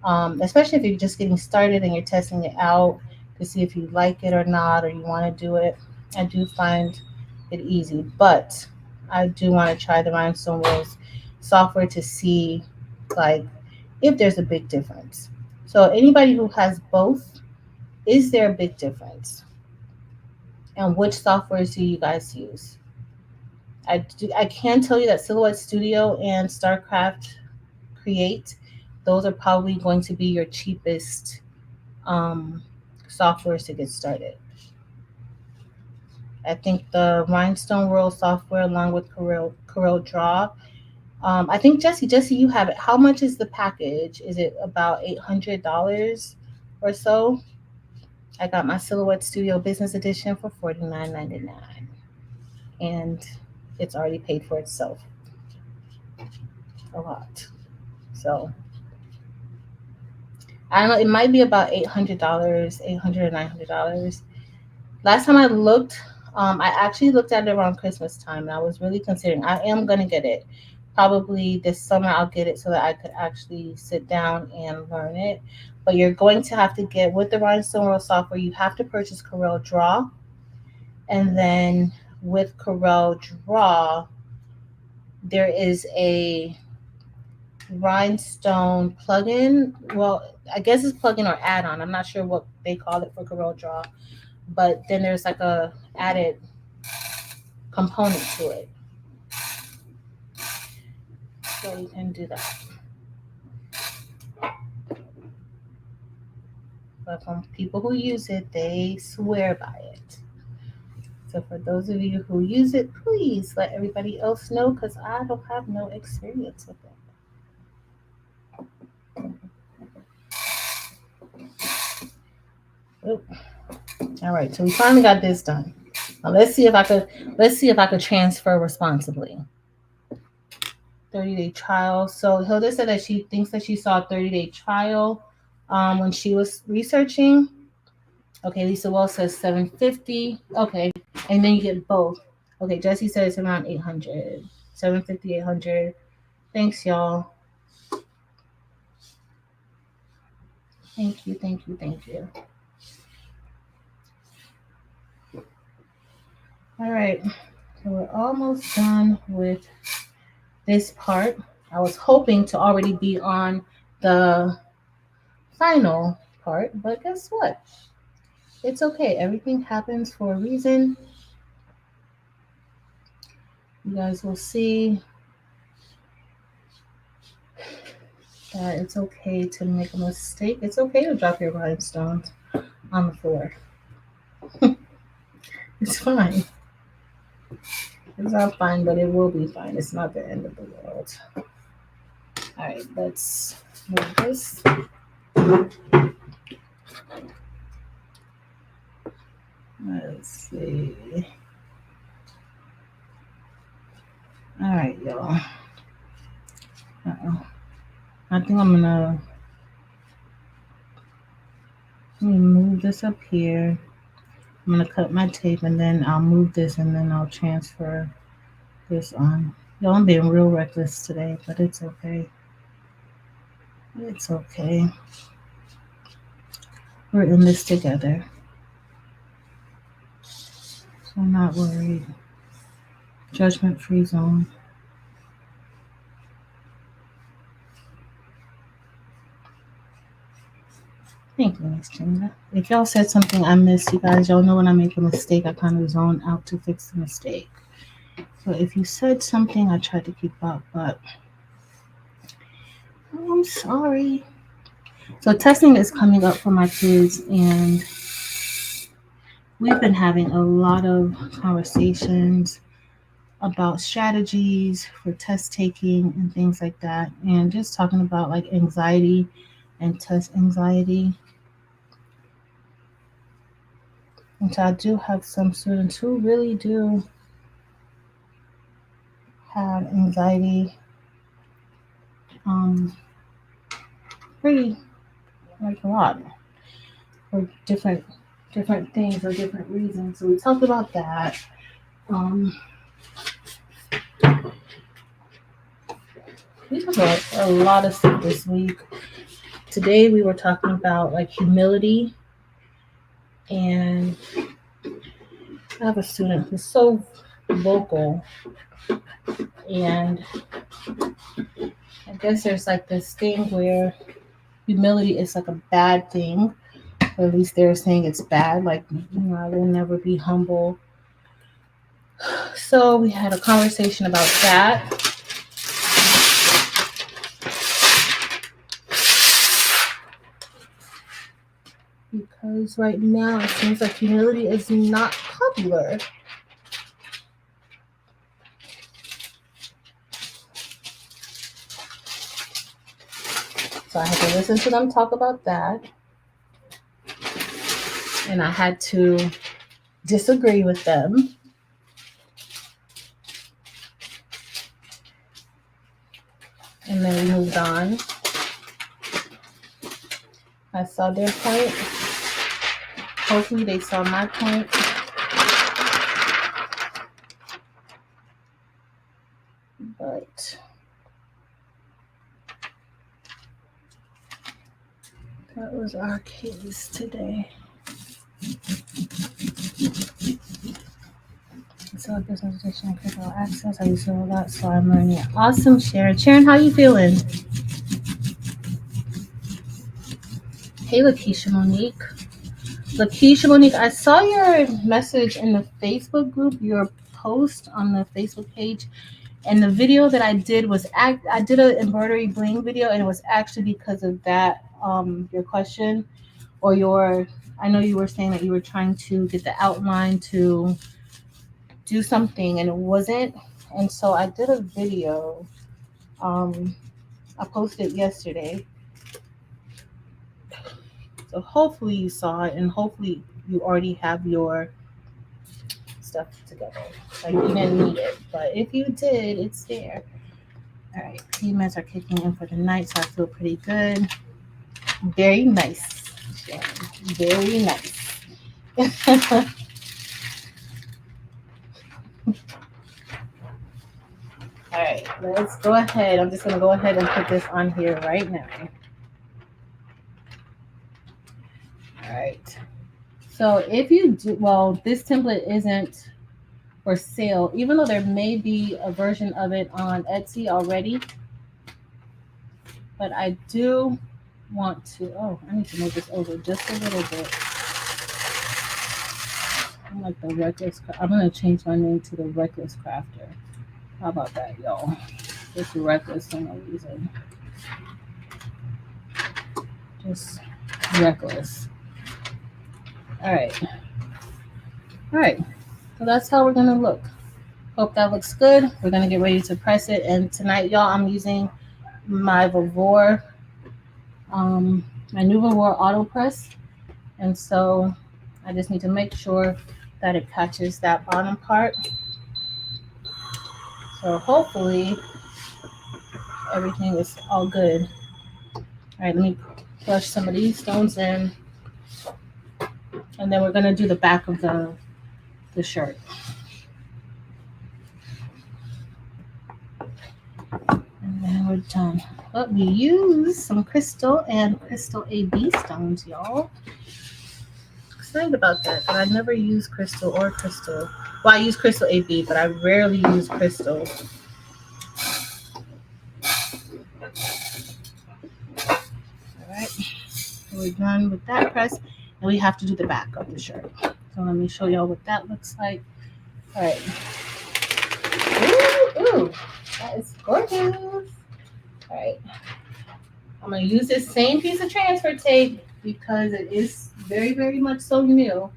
especially if you're just getting started and you're testing it out to see if you like it or not, or you want to do it. I do find it easy, but I do want to try the Rhinestone Rolls software to see, like, if there's a big difference. So anybody who has both, is there a big difference? And which softwares do you guys use? I can tell you that Silhouette Studio and StarCraft Create, those are probably going to be your cheapest um, softwares to get started. I think the Rhinestone World software, along with Corel Draw. I think Jesse, you have it. How much is the package? Is it about $800 or so? I got my Silhouette Studio Business Edition for $49.99, and it's already paid for itself a lot. So I don't know. It might be about $800, $800 or $900. Last time I looked, I actually looked at it around Christmas time, and I was really considering. I am gonna get it. Probably this summer I'll get it so that I could actually sit down and learn it. But you're going to have to get with the Rhinestone World software. You have to purchase Corel Draw, and then with Corel Draw, there is a Rhinestone plugin. Well, I guess it's plugin or add-on. I'm not sure what they call it for Corel Draw, but then there's like a added component to it, so you can do that. But from people who use it, they swear by it. So for those of you who use it, please let everybody else know, because I don't have no experience with it. Oop. All right, so we finally got this done. Now let's see if I could transfer responsibly. 30-day trial. So Hilda said that she thinks that she saw a 30-day trial when she was researching. Okay, Lisa Wells says 750. Okay, and then you get both. Okay, Jesse says around 800. 750, 800. Thanks, y'all. Thank you, thank you, thank you. All right, so we're almost done with this part. I was hoping to already be on the final part, but guess what? It's okay. Everything happens for a reason. You guys will see that it's okay to make a mistake. It's okay to drop your rhinestones on the floor. It's fine. It's not fine, but it will be fine. It's not the end of the world. All right, let's move this. Let's see. All right, y'all. I think I'm gonna move this up here. I'm gonna cut my tape and then I'll move this and then I'll transfer this on. Yo, I'm being real reckless today, but it's okay. It's okay. We're in this together. So I'm not worried. Judgment-free zone. Thank you, Miss Gina. If y'all said something I missed, you guys, y'all know when I make a mistake, I kind of zone out to fix the mistake. So if you said something, I tried to keep up, but I'm sorry. So testing is coming up for my kids, and we've been having a lot of conversations about strategies for test taking and things like that, and just talking about like anxiety and test anxiety. And so I do have some students who really do have anxiety, pretty like a lot for different things or different reasons. So we talked about that. We talked about a lot of stuff this week. Today we were talking about like humility, and I have a student who's so vocal, and I guess there's like this thing where humility is like a bad thing, or at least they're saying it's bad, like, I will never be humble. So we had a conversation about that. Because right now it seems like humility is not popular. So I had to listen to them talk about that. And I had to disagree with them. And then we moved on. I saw their point. Hopefully they saw my point. But that was our case today. So business edition, critical access. I used to know that, so I'm learning it. Awesome, Sharon. Sharon, how you feeling? Hey, Lakeisha Monique. Lakeisha Monique, I saw your message in the Facebook group, your post on the Facebook page, and the video that I did was I did an embroidery bling video, and it was actually because of that, your question or your, I know you were saying that you were trying to get the outline to do something and it wasn't, and so I did a video. I posted it yesterday. So hopefully you saw it, and hopefully you already have your stuff together. Like, you didn't need it, but if you did, it's there. All right, payments are kicking in for the night, so I feel pretty good. Very nice, Sharon. Very nice. All right, let's go ahead. I'm just going to go ahead and put this on here right now. All right. So if you do, well, this template isn't for sale, even though there may be a version of it on Etsy already. But I do want to, I need to move this over just a little bit. I'm like the reckless, I'm going to change my name to the Reckless Crafter. How about that, y'all? Just reckless for no reason. Just reckless. All right. All right. So that's how we're gonna look. Hope that looks good. We're gonna get ready to press it. And tonight, y'all, I'm using my Vevor, my new Vevor auto press. And so I just need to make sure that it catches that bottom part. So hopefully everything is all good. All right, let me brush some of these stones in. And then we're gonna do the back of the shirt. And then we're done. But we use some crystal and crystal AB stones, y'all. Excited about that, but I never use crystal or crystal. Well, I use crystal AB, but I rarely use crystal. All right, we're done with that press, and we have to do the back of the shirt. So let me show y'all what that looks like. All right. Ooh, that is gorgeous. All right. I'm going to use this same piece of transfer tape because it is very, very much so new.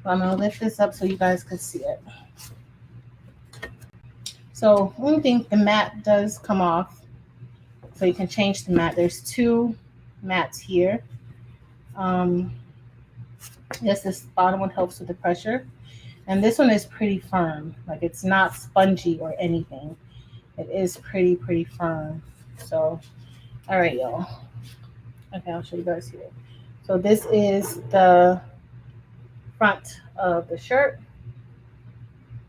So I'm going to lift this up so you guys can see it. So one thing, the mat does come off. So you can change the mat. There's two mats here. Yes, this bottom one helps with the pressure. And this one is pretty firm. Like it's not spongy or anything. It is pretty firm. So, all right, y'all. Okay, I'll show you guys here. So this is the front of the shirt.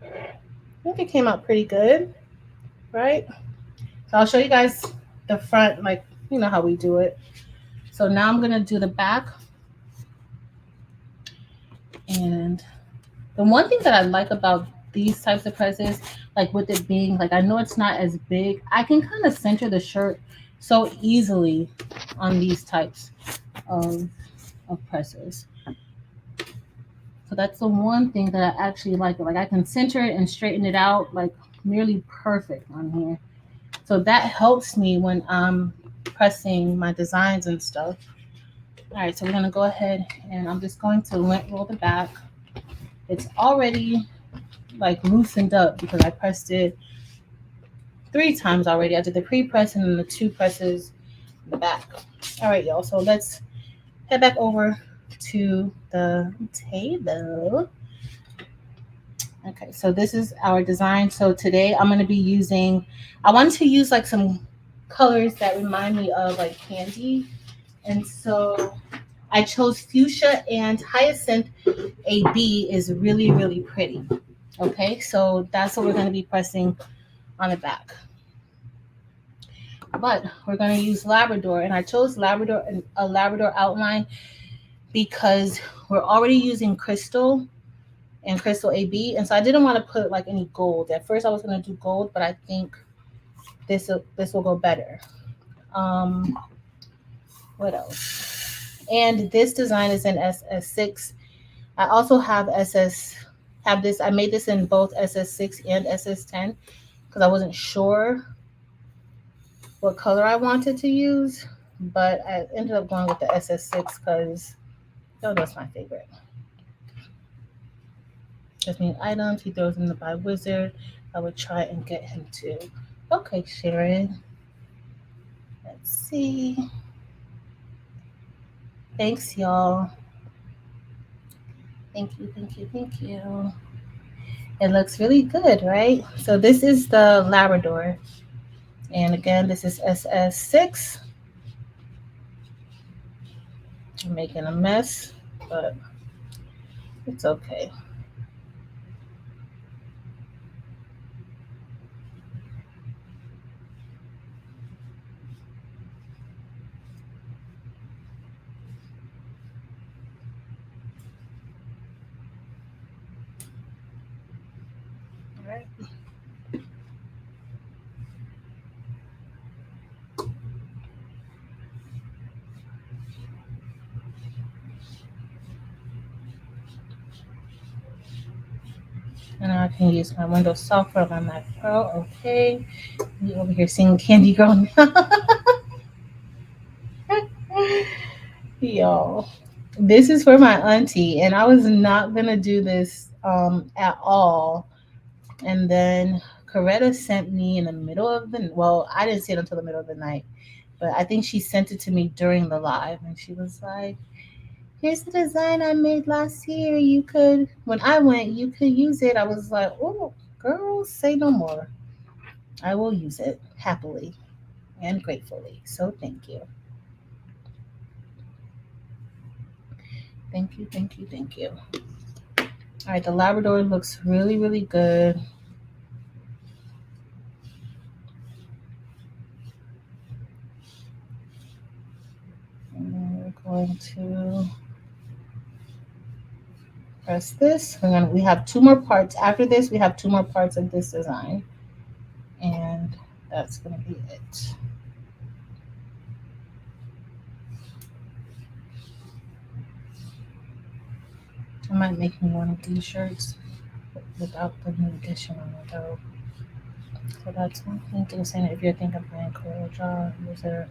I think it came out pretty good, right? So I'll show you guys the front, like, you know how we do it. So now I'm gonna do the back. And the one thing that I like about these types of presses, like with it being, like I know it's not as big, I can kind of center the shirt so easily on these types of presses. So that's the one thing that I actually like. Like I can center it and straighten it out like nearly perfect on here. So that helps me when I'm pressing my designs and stuff. All right, so we're gonna go ahead and I'm just going to lint roll the back. It's already like loosened up because I pressed it 3 times already. I did the pre-press and then the 2 presses in the back. All right, y'all, so let's head back over to the table. Okay, so this is our design. So today I'm going to be using, I wanted to use like some colors that remind me of like candy. And so I chose fuchsia, and hyacinth AB is really pretty. Okay, so that's what we're going to be pressing on the back. But we're going to use Labrador, and I chose Labrador and a Labrador outline because we're already using crystal and crystal AB, and so I didn't want to put like any gold. At first I was going to do gold, but I think this will go better. What else? And this design is in SS6. I also have this. I made this in both SS6 and SS10 because I wasn't sure what color I wanted to use, but I ended up going with the SS6 because that's my favorite. Just need items. He throws in the buy wizard. I would try and get him to. Okay, Sharon. Let's see. Thanks, y'all. Thank you. It looks really good, right? So this is the Labrador. And again, this is SS6. I'm making a mess, but it's okay. All right. And I can use my Windows software on my Mac Pro. Okay. Me over here singing Candy Girl. Y'all, this is for my auntie, and I was not gonna do this at all. And then Coretta sent me in the middle of the well, I didn't see it until the middle of the night, but I think she sent it to me during the live, and she was like, "Here's the design I made last year. You could, when I went, you could use it." I was like, "Oh, girl, say no more. I will use it happily and gratefully. So thank you, thank you, thank you, thank you." All right, the Labrador looks really, really good. And then we're going to press this. We have two more parts. After this, we have two more parts of this design. And that's going to be it. I might make me one of these shirts without the new edition on it though. So that's one thing to say. If you're thinking of buying Corel Draw, user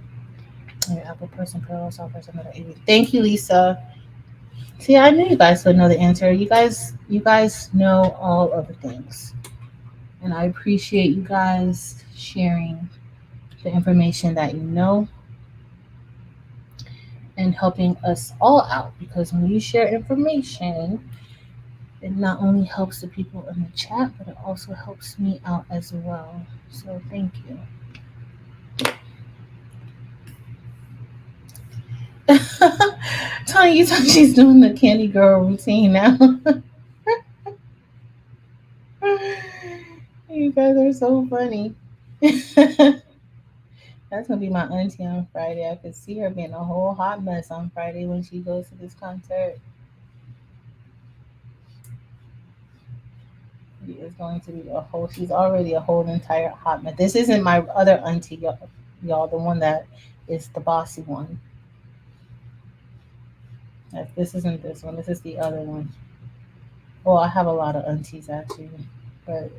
your Apple person could also offer another 80. Thank you, Lisa. See, I knew you guys would know the answer. You guys know all of the things. And I appreciate you guys sharing the information that you know and helping us all out, because when you share information, it not only helps the people in the chat, but it also helps me out as well. So thank you. Tony, you thought she's doing the Candy Girl routine now. You guys are so funny. That's gonna be my auntie on Friday. I could see her being a whole hot mess on Friday when she goes to this concert. She is going to be a whole. She's already a whole entire hot mess. This isn't my other auntie, y'all. The one that is the bossy one. This isn't this one. This is the other one. Well, I have a lot of aunties actually, but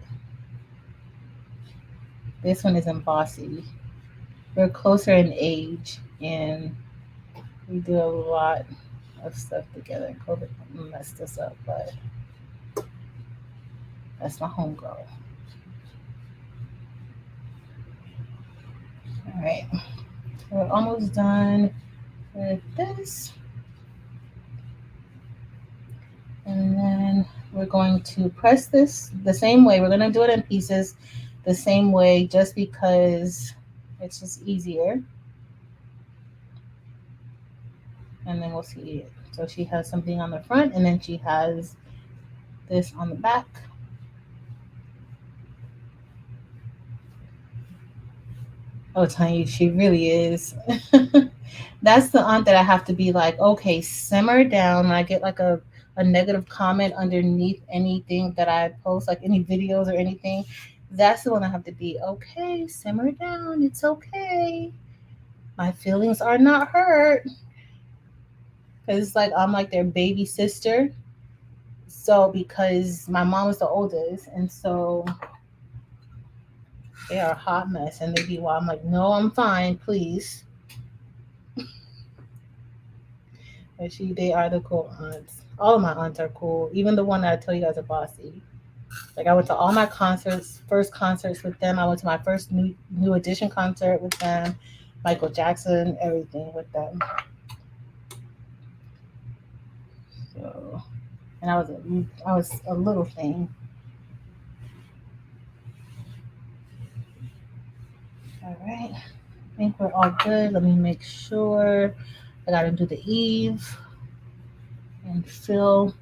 this one isn't bossy. We're closer in age, and we do a lot of stuff together. COVID messed us up, but that's my homegirl. All right, we're almost done with this. And then we're going to press this the same way. We're going to do it in pieces the same way just because it's just easier. And then we'll see it. So she has something on the front, and then she has this on the back. Oh, Tanya, she really is. That's the aunt that I have to be like, okay, simmer down. When I get like a negative comment underneath anything that I post, like any videos or anything, that's the one I have to be, okay, simmer down. It's okay. My feelings are not hurt. Because it's like I'm like their baby sister. So because my mom is the oldest, and so they are a hot mess, and they be I'm like, no, I'm fine, please. And they are the cool aunts. All of my aunts are cool. Even the one that I tell you guys are bossy. Like I went to all my first concerts with them. I went to my first new edition concert with them. Michael Jackson, everything with them. So, and I was a little thing. All right, I think we're all good. Let me make sure. I gotta do the Eve and fill.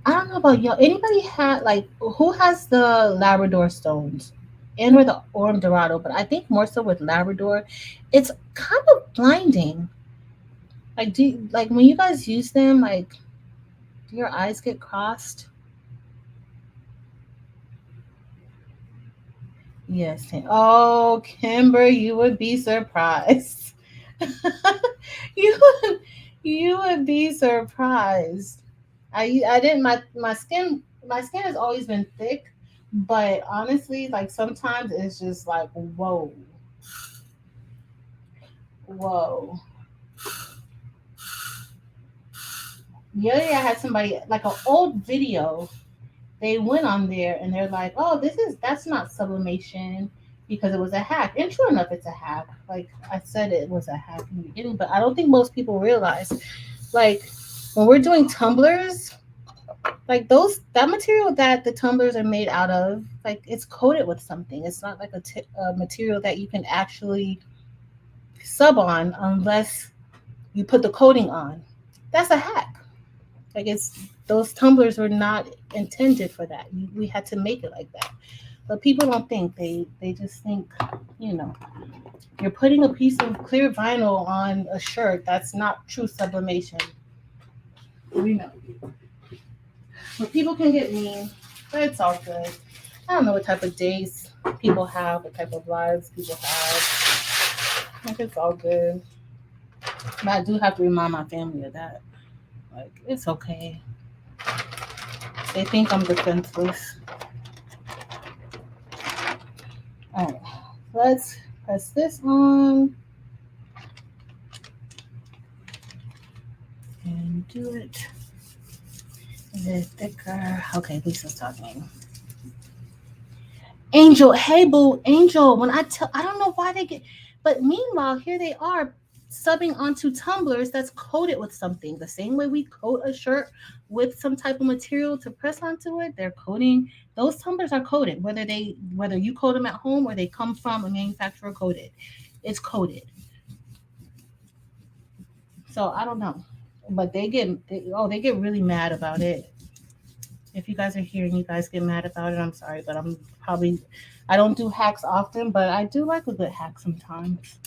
I don't know about y'all. Anybody had like who has the Labrador stones and or the Orm Dorado? But I think more so with Labrador, it's kind of blinding. Like like when you guys use them, like do your eyes get crossed? Yes. Oh, Kimber, you would be surprised. you you would be surprised. I didn't my skin has always been thick, But honestly, like sometimes it's just like, whoa, whoa. The other day I had somebody, like an old video, they went on there and they're like, oh, that's not sublimation because it was a hack. And true enough, it's a hack. Like I said, it was a hack in the beginning, but I don't think most people realize, like, when we're doing tumblers, like that material that the tumblers are made out of, like it's coated with something. It's not like a material that you can actually sub on unless you put the coating on. That's a hack. Like it's those tumblers were not intended for that. We had to make it like that. But people don't think, they just think, you know, you're putting a piece of clear vinyl on a shirt. That's not true sublimation. We know. But people can get mean, but it's all good. I don't know what type of days people have, what type of lives people have. Like it's all good. But I do have to remind my family of that. Like it's okay. They think I'm defenseless. All right, let's press this on and do it a bit thicker. Okay, Lisa's talking. Angel, hey boo, Angel. I don't know why they get, but meanwhile here they are subbing onto tumblers that's coated with something. The same way we coat a shirt with some type of material to press onto it, they're coating. Those tumblers are coated, whether you coat them at home or they come from a manufacturer coated. It's coated. So I don't know, but they get really mad about it. If you guys are here and you guys get mad about it, I'm sorry, but I don't do hacks often, but I do like a good hack sometimes.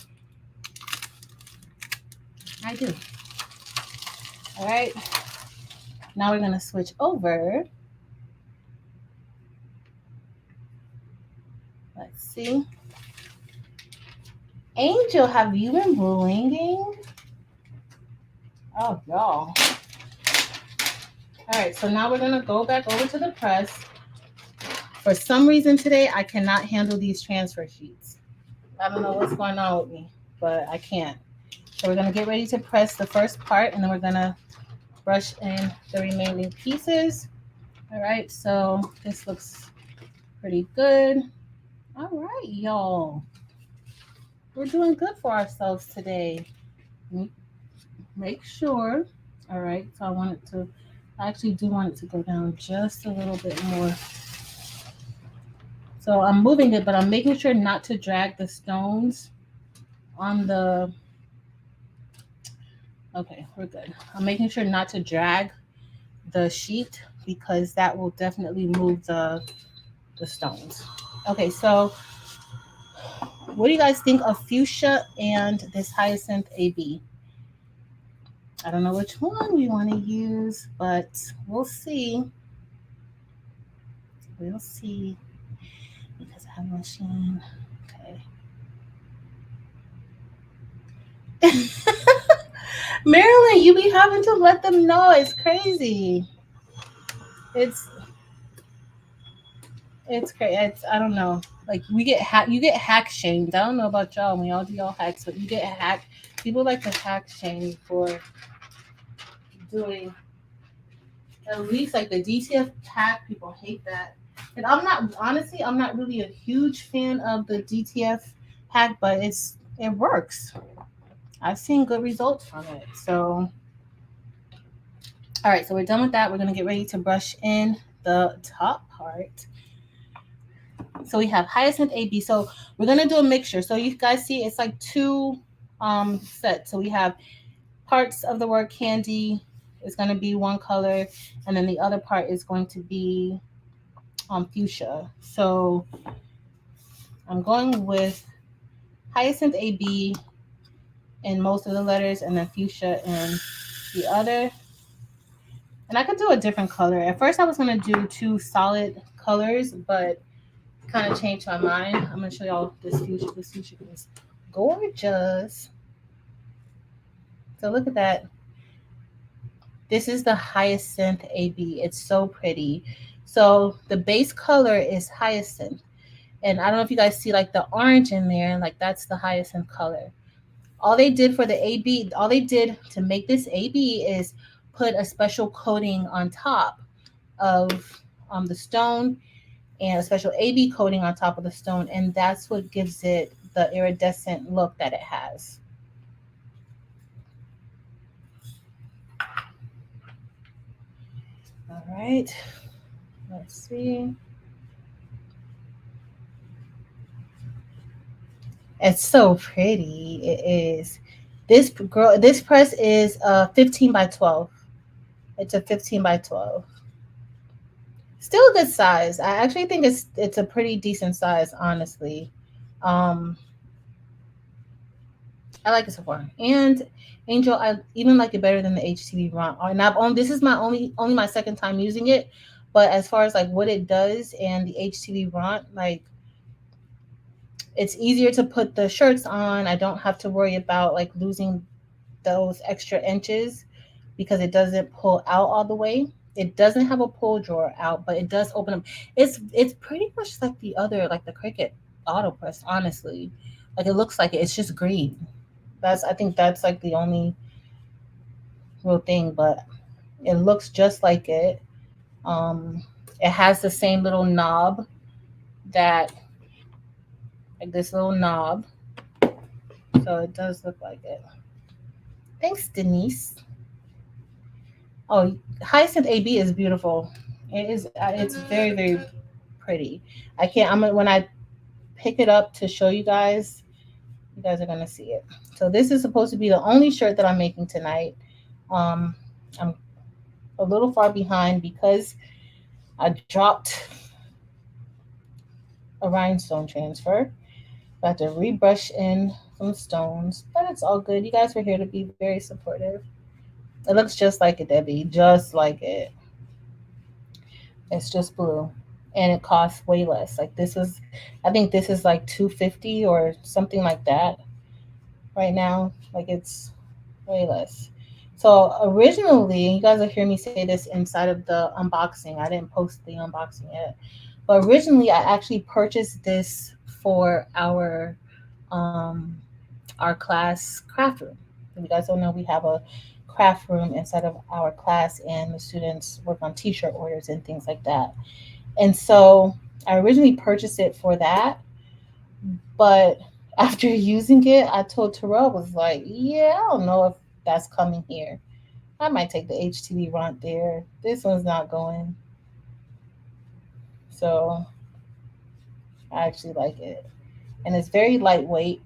I do. All right. Now we're going to switch over. Let's see. Angel, have you been blinging? Oh, y'all. All right, so now we're going to go back over to the press. For some reason today, I cannot handle these transfer sheets. I don't know what's going on with me, but I can't. So we're going to get ready to press the first part, and then we're going to brush in the remaining pieces. All right, so this looks pretty good. All right, y'all. We're doing good for ourselves today. Make sure. All right, so I actually do want it to go down just a little bit more. So I'm moving it, but I'm making sure not to drag the stones on the, okay, we're good. I'm making sure not to drag the sheet because that will definitely move the stones. Okay, so what do you guys think of fuchsia and this hyacinth AB? I don't know which one we want to use, but we'll see. We'll see because I have a machine. Okay. Marilyn, you be having to let them know. It's crazy. It's crazy. I don't know. Like you get hack shamed. I don't know about y'all when y'all do y'all hacks, but you get hacked. People like to hack shame for doing at least like the DTF hack. People hate that. And I'm not really a huge fan of the DTF hack, but it works. I've seen good results from it. So all right, so we're done with that. We're gonna get ready to brush in the top part. So we have hyacinth AB. So we're gonna do a mixture. So you guys see it's like two sets. So we have parts of the word candy is going to be one color, and then the other part is going to be fuchsia. So I'm going with hyacinth AB in most of the letters, and then fuchsia in the other. And I could do a different color. At first I was going to do two solid colors, but kind of changed my mind. I'm going to show y'all this fuchsia. This fuchsia is gorgeous. So look at that. This is the hyacinth AB. It's so pretty. So the base color is hyacinth. And I don't know if you guys see like the orange in there, like that's the hyacinth color. All they did for the AB, all they did to make this AB is put a special coating on top of the stone, and a special AB coating on top of the stone, and that's what gives it the iridescent look that it has. All right, let's see. It's so pretty. It is. This press is 15 by 12. It's a 15 by 12. Still a good size. I actually think it's a pretty decent size, honestly. Um, I like it so far. And Angel, I even like it better than the HTV Ron. And I've only this is my only my second time using it, but as far as like what it does and the HTV Ron, like it's easier to put the shirts on. I don't have to worry about like losing those extra inches because it doesn't pull out all the way. It doesn't have a pull drawer out, but it does open up. It's pretty much like the other, like the Cricut Auto Press, honestly. Like it looks like it. It's just green. I think that's like the only real thing, but it looks just like it. Um, it has the same little knob that like this little knob, so it does look like it. Thanks, Denise. Oh, Hyacinth AB is beautiful. It is. It's very very pretty. I can't. I'm when I pick it up to show you guys. You guys are gonna see it. So this is supposed to be the only shirt that I'm making tonight. Um, I'm a little far behind because I dropped a rhinestone transfer. I had to rebrush in some stones, but it's all good. You guys were here to be very supportive. It looks just like it, Debbie, just like it. It's just blue, and it costs way less. Like this is, I think this is like 250 or something like that right now. Like it's way less. So originally, you guys will hear me say this inside of the unboxing. I didn't post the unboxing yet, but originally I actually purchased this for our class craft room. If you guys don't know, we have a craft room inside of our class, and the students work on T-shirt orders and things like that. And so I originally purchased it for that, but after using it, I told Terrell was like, "Yeah, I don't know if that's coming here. I might take the HTV Ront there. This one's not going." So I actually like it, and it's very lightweight.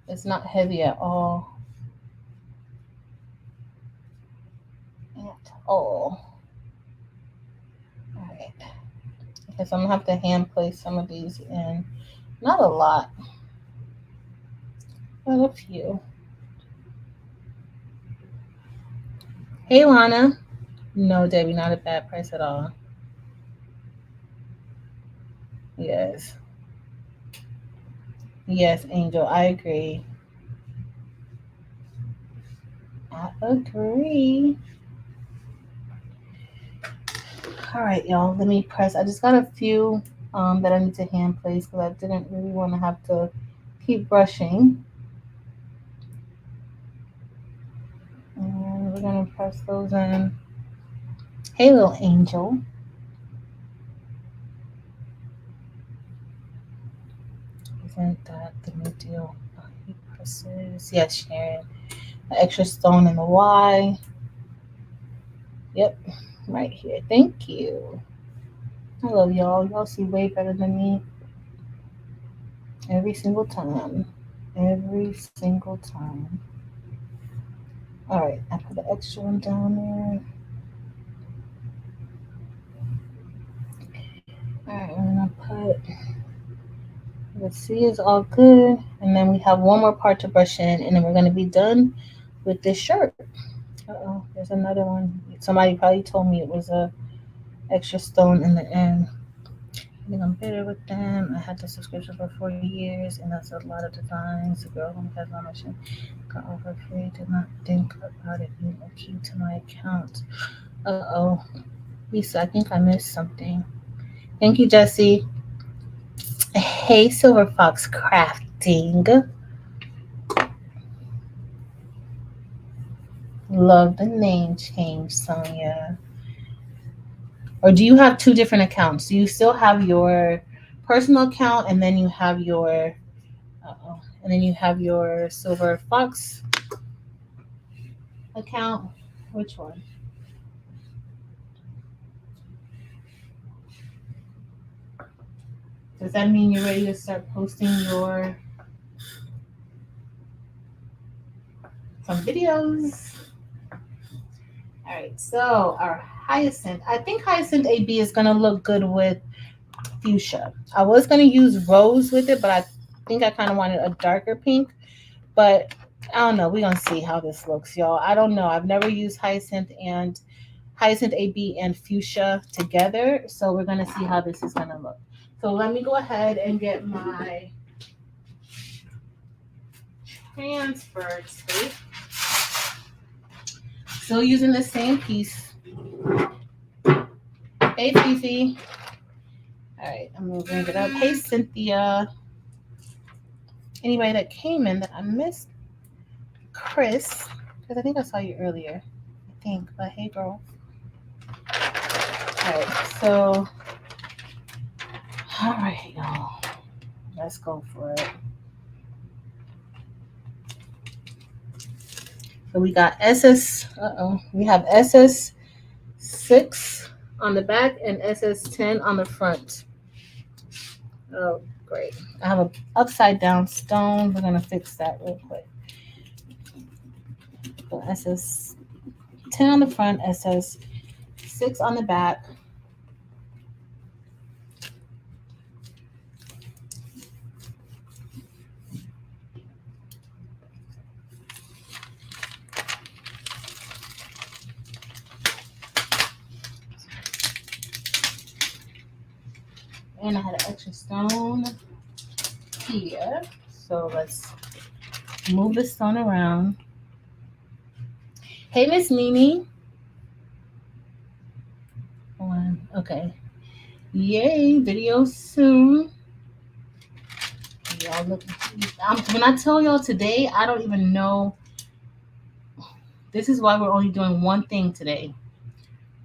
It's not heavy at all. At all. All right. Okay, so I'm gonna have to hand place some of these in. Not a lot, but a few. Hey, Lana. No, Debbie, not a bad price at all. Yes. Yes, Angel, I agree. I agree. All right, y'all. Let me press. I just got a few that I need to hand place because I didn't really want to have to keep brushing. And we're gonna press those in. Hey, little angel. Isn't that the new deal? He presses. Yes, Sharon. An extra stone in the Y. Yep, right here. Thank you. I love y'all. Y'all see way better than me every single time. Every single time. All right, I put the extra one down there. All right, I'm gonna put the C is all good, and then we have one more part to brush in, and then we're gonna be done with this shirt. Uh-oh, there's another one. Somebody probably told me it was a extra stone in the end. I think I'm better with them. I had the subscription for 4 years, and that's a lot of designs. The girl who has my machine got over free. Did not think about it being a key to my account. Uh oh. Lisa, I think I missed something. Thank you, Jesse. Hey, Silver Fox Crafting. Love the name change, Sonia. Or do you have two different accounts? Do you still have your personal account and then you have your Silver Fox account? Which one? Does that mean you're ready to start posting your some videos? All right, so our hyacinth. I think hyacinth AB is gonna look good with fuchsia. I was gonna use rose with it, but I think I kind of wanted a darker pink. But I don't know. We're gonna see how this looks, y'all. I don't know. I've never used hyacinth AB and fuchsia together, so we're gonna see how this is gonna look. So let me go ahead and get my transfer tape. Still using the same piece. Hey, Fifi. All right, I'm gonna bring it up. Hey, Cynthia. Anybody that came in that I missed? Chris, because I think I saw you earlier. I think, but hey, girl. All right, so, all right, y'all. Let's go for it. So we got we have SS6 on the back and SS10 on the front. Oh, great. I have an upside down stone. We're going to fix that real quick. So SS10 on the front, SS6 on the back. And I had an extra stone here. So let's move the stone around. Hey, Miss Mimi. Okay. Yay, video soon. Y'all look. When I tell y'all today, I don't even know. This is why we're only doing one thing today.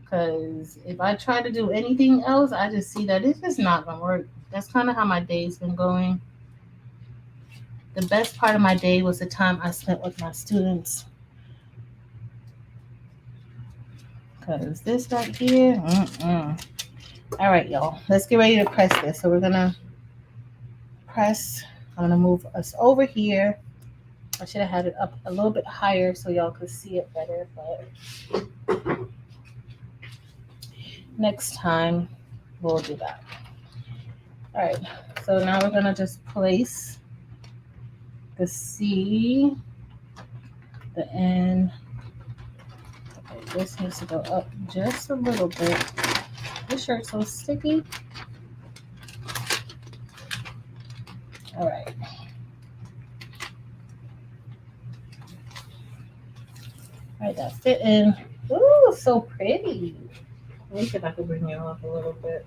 Because if I try to do anything else, I just see that it's just not going to work. That's kind of how my day's been going. The best part of my day was the time I spent with my students. Because this right here, All right, y'all. Let's get ready to press this. So we're going to press. I'm going to move us over here. I should have had it up a little bit higher so y'all could see it better. But next time, we'll do that. All right. So now we're going to just place the C, the N. Okay, this needs to go up just a little bit. This shirt's so sticky. All right. All right, that fit in. Ooh, so pretty. Let me see if I can bring you up a little bit.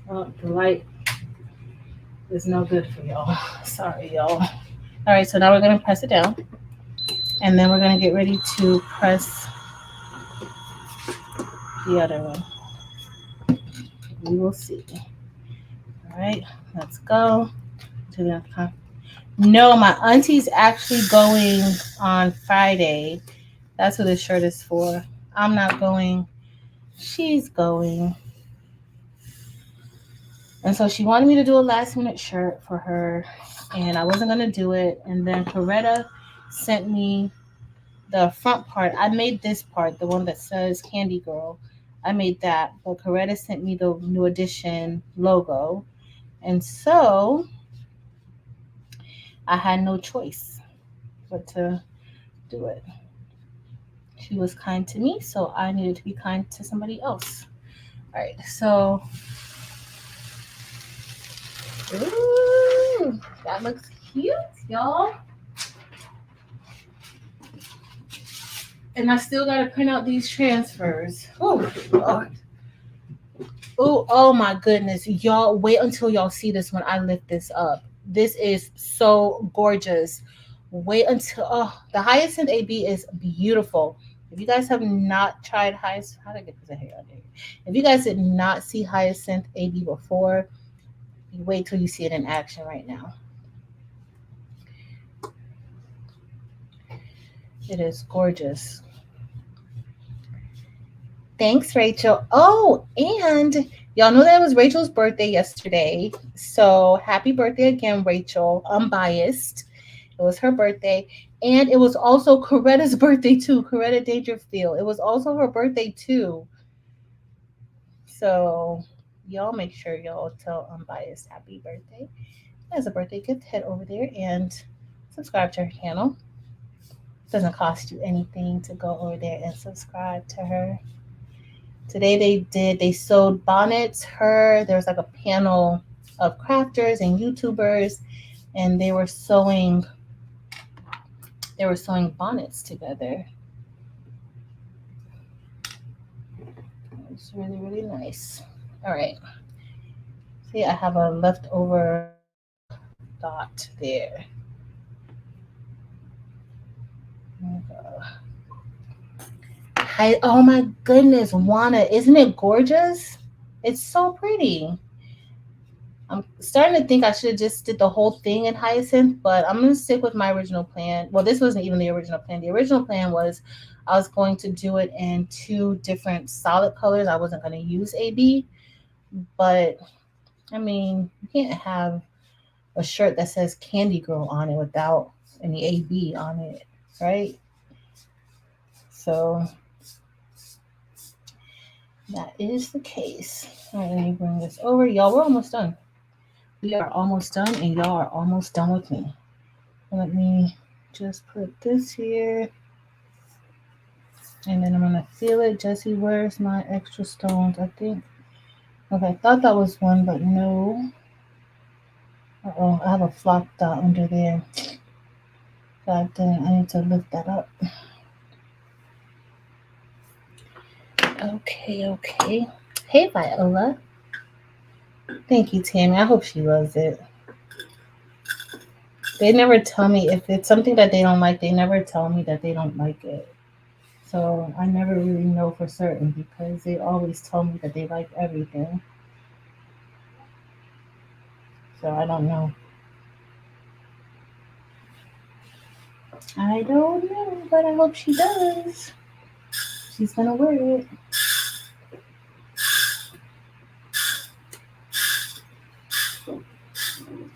Oh, the light is no good for y'all. Sorry, y'all. All right, so now we're going to press it down. And then we're going to get ready to press the other one. We will see. All right, let's go to the next. No, my auntie's actually going on Friday. That's what this shirt is for. I'm not going. She's going. And so she wanted me to do a last minute shirt for her. And I wasn't going to do it. And then Coretta sent me the front part. I made this part, the one that says Candy Girl. I made that. But Coretta sent me the new edition logo. And so I had no choice but to do it. She was kind to me, so I needed to be kind to somebody else. All right, so ooh, that looks cute, y'all. And I still got to print out these transfers. Oh, Lord. Oh my goodness. Y'all, wait until y'all see this when I lift this up. This is so gorgeous. Wait until, oh, the Hyacinth AB is beautiful. If you guys have not tried Hyacinth, how did I get this hair on there? If you guys did not see Hyacinth AB before, you wait till you see it in action right now. It is gorgeous. Thanks, Rachel. Oh, and y'all know that it was Rachel's birthday yesterday. So happy birthday again, Rachel. Unbiased. It was her birthday. And it was also Coretta's birthday too. Coretta Dangerfield. It was also her birthday too. So y'all make sure y'all tell Unbiased happy birthday. As a birthday gift, head over there and subscribe to her channel. It doesn't cost you anything to go over there and subscribe to her. Today they sewed bonnets. There was like a panel of crafters and YouTubers, and they were sewing bonnets together. It's really, really nice. All right. See, I have a leftover dot there. Oh my goodness, Juana, isn't it gorgeous? It's so pretty. I'm starting to think I should have just did the whole thing in Hyacinth, but I'm going to stick with my original plan. Well, this wasn't even the original plan. The original plan was I was going to do it in 2 different solid colors. I wasn't going to use AB, but I mean, you can't have a shirt that says Candy Girl on it without any AB on it, right? So that is the case. All right, let me bring this over. Y'all, we're almost done. We are almost done, and y'all are almost done with me. Let me just put this here. And then I'm going to seal it. Jessie, where's my extra stones? I think. Okay, I thought that was one, but no. Uh-oh, I have a flock dot under there. God dang, I need to lift that up. Okay. Hey, Viola. Thank you, Tammy. I hope she loves it. They never tell me if it's something that they don't like. They never tell me that they don't like it. So I never really know for certain because they always tell me that they like everything. So I don't know. I don't know, but I hope she does. She's gonna wear it.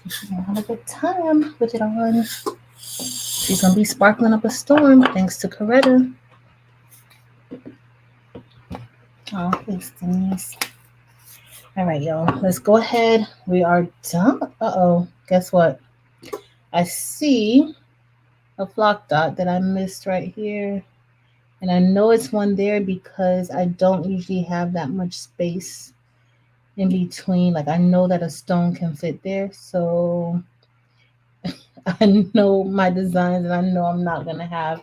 She's gonna have a good time with it on. She's gonna be sparkling up a storm thanks to Coretta. Oh, thanks, Denise. All right, y'all. Let's go ahead. We are done. Uh-oh. Guess what? I see a flock dot that I missed right here. And I know it's one there because I don't usually have that much space in between. Like I know that a stone can fit there. So I know my designs and I know I'm not going to have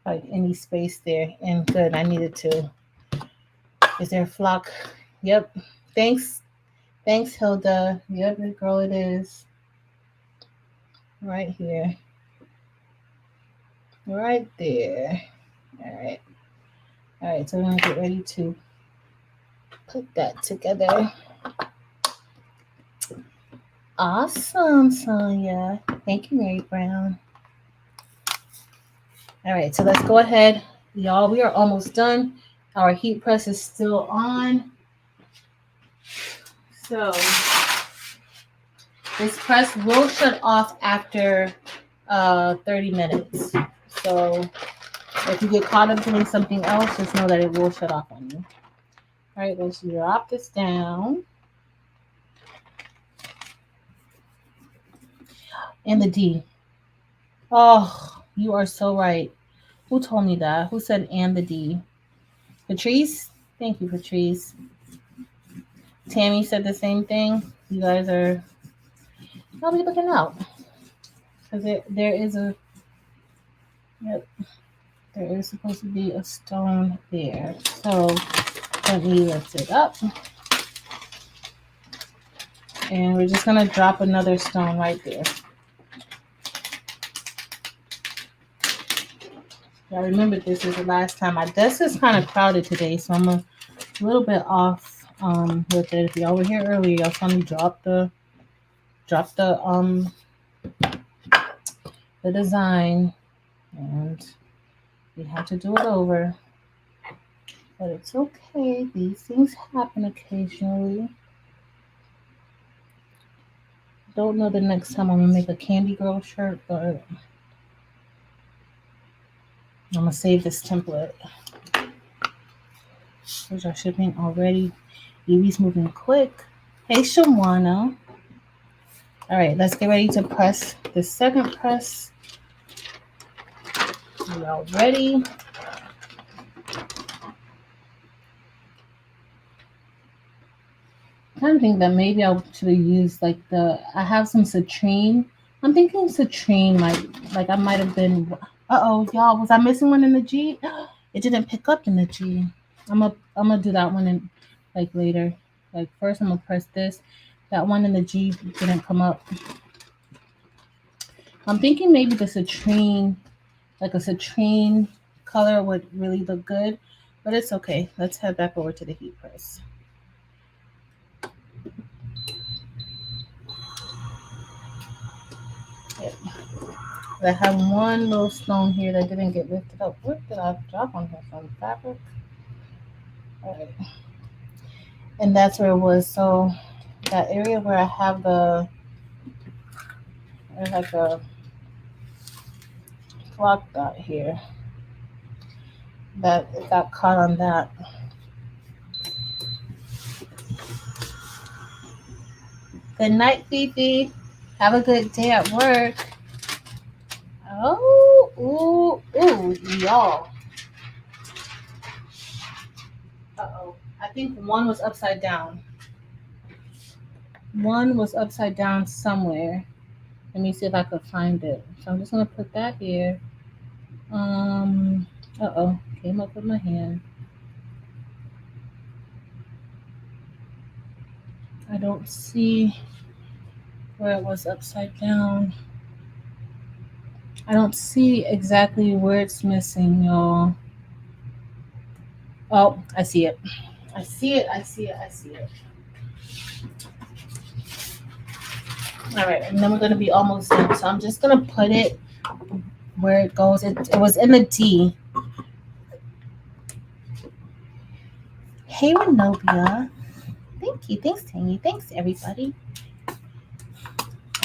like any space there. And good, I needed to. Is there a flock? Yep. Thanks, Hilda. Yep, girl, it is. Right here. Right there. All right, so we're going to get ready to put that together. Awesome, Sonia. Thank you, Mary Brown. All right, so let's go ahead. Y'all, we are almost done. Our heat press is still on. So this press will shut off after 30 minutes. So if you get caught up doing something else, just know that it will shut off on you. All right, let's drop this down. And the D. Oh, you are so right. Who told me that? Who said and the D? Patrice? Thank you, Patrice. Tammy said the same thing. You guys are probably looking out. Because there is a... Yep. there is supposed to be a stone there. So let me lift it up. And we're just going to drop another stone right there. I remember this is the last time. My desk is kind of crowded today, so I'm a little bit off with it. If y'all were here earlier, y'all saw me drop the design, and we had to do it over. But it's okay. These things happen occasionally. Don't know the next time I'm gonna make a Candy Girl shirt, but I'm gonna save this template. Here's our shipping already. Evie's moving quick. Hey, Shawana. All right, let's get ready to press the second press. We all ready? I kind of think that maybe I should have used like I have some citrine. I'm thinking citrine like I might have been, uh-oh, y'all, was I missing one in the G? It didn't pick up in the G. I'm gonna do that one in like later. Like first I'm gonna press this. That one in the G didn't come up. I'm thinking maybe the citrine, like a citrine color would really look good, but it's okay. Let's head back over to the heat press. Yep. I have one little stone here that didn't get lifted up. What did I drop on here? Some fabric? All right. And that's where it was. So that area where I have there's like a block dot here, that it got caught on that. Good night, Fifi. Have a good day at work. Oh, ooh, y'all. Uh-oh. I think one was upside down. One was upside down somewhere. Let me see if I could find it. So I'm just gonna put that here. Uh-oh, came up with my hand. I don't see where it was upside down. I don't see exactly where it's missing, y'all. Oh, I see it. I see it. All right, and then we're gonna be almost done. So I'm just gonna put it where it goes. It was in the D. Hey, Renobia. Thank you. Thanks, Tangy. Thanks, everybody.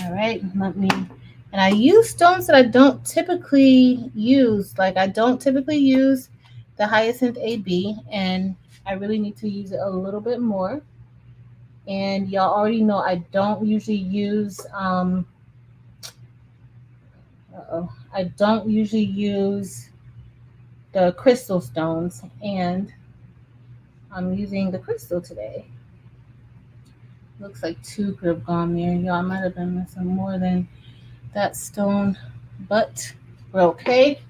All right, and I use stones that I don't typically use. Like I don't typically use the Hyacinth AB, and I really need to use it a little bit more. And y'all already know I don't usually use I don't usually use the crystal stones, and I'm using the crystal today. Looks like two could have gone there. Y'all, I might have been missing more than that stone, but we're okay.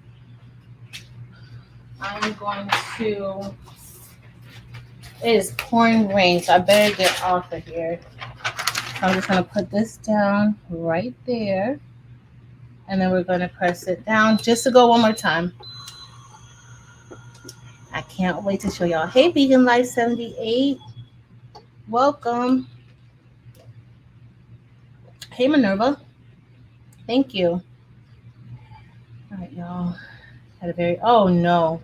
I'm going to, it is pouring rain, so I better get off of here. I'm just going to put this down right there, and then we're going to press it down just to go one more time. I can't wait to show y'all. Hey, Vegan Life 78. Welcome. Hey, Minerva. Thank you. All right, y'all. Oh, no.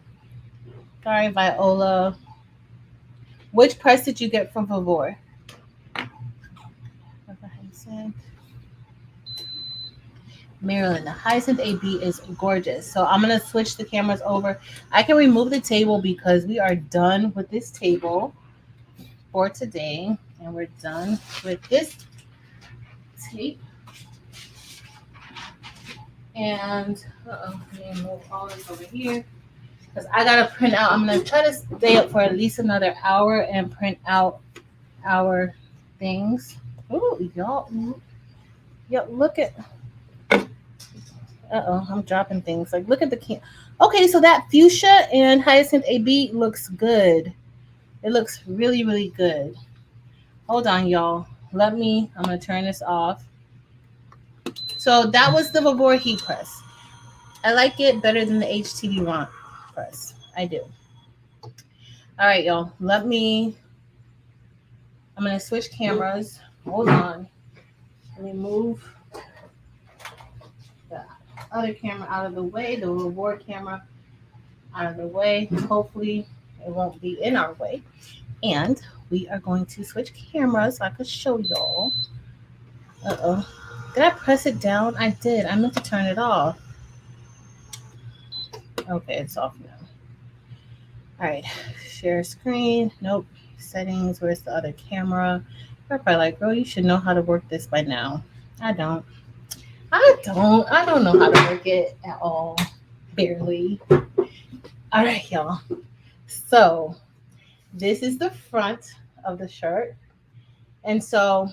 Sorry, Viola. Which press did you get from Vevor? Maryland. The Hyacinth AB is gorgeous. So I'm going to switch the cameras over. I can remove the table because we are done with this table for today. And we're done with this tape. And, let me move all this over here. Because I got to print out. I'm going to try to stay up for at least another hour and print out our things. Oh, y'all. Yo, look at. Uh-oh, I'm dropping things. Like, look at the can. Okay, so that fuchsia and hyacinth AB looks good. It looks really, really good. Hold on, y'all. I'm going to turn this off. So that was the Vevor heat press. I like it better than the HTV Ront press. I do. All right, y'all. I'm going to switch cameras. Hold on. Let me move the other camera out of the way, the reward camera out of the way. Hopefully, it won't be in our way. And we are going to switch cameras so I could show y'all. Uh-oh. Did I press it down? I did. I meant to turn it off. Okay, it's off now. All right. Share screen. Nope. Settings. Where's the other camera? They're probably like, girl, you should know how to work this by now. I don't. I don't know how to work it at all. Barely. All right, y'all. So this is the front of the shirt. And so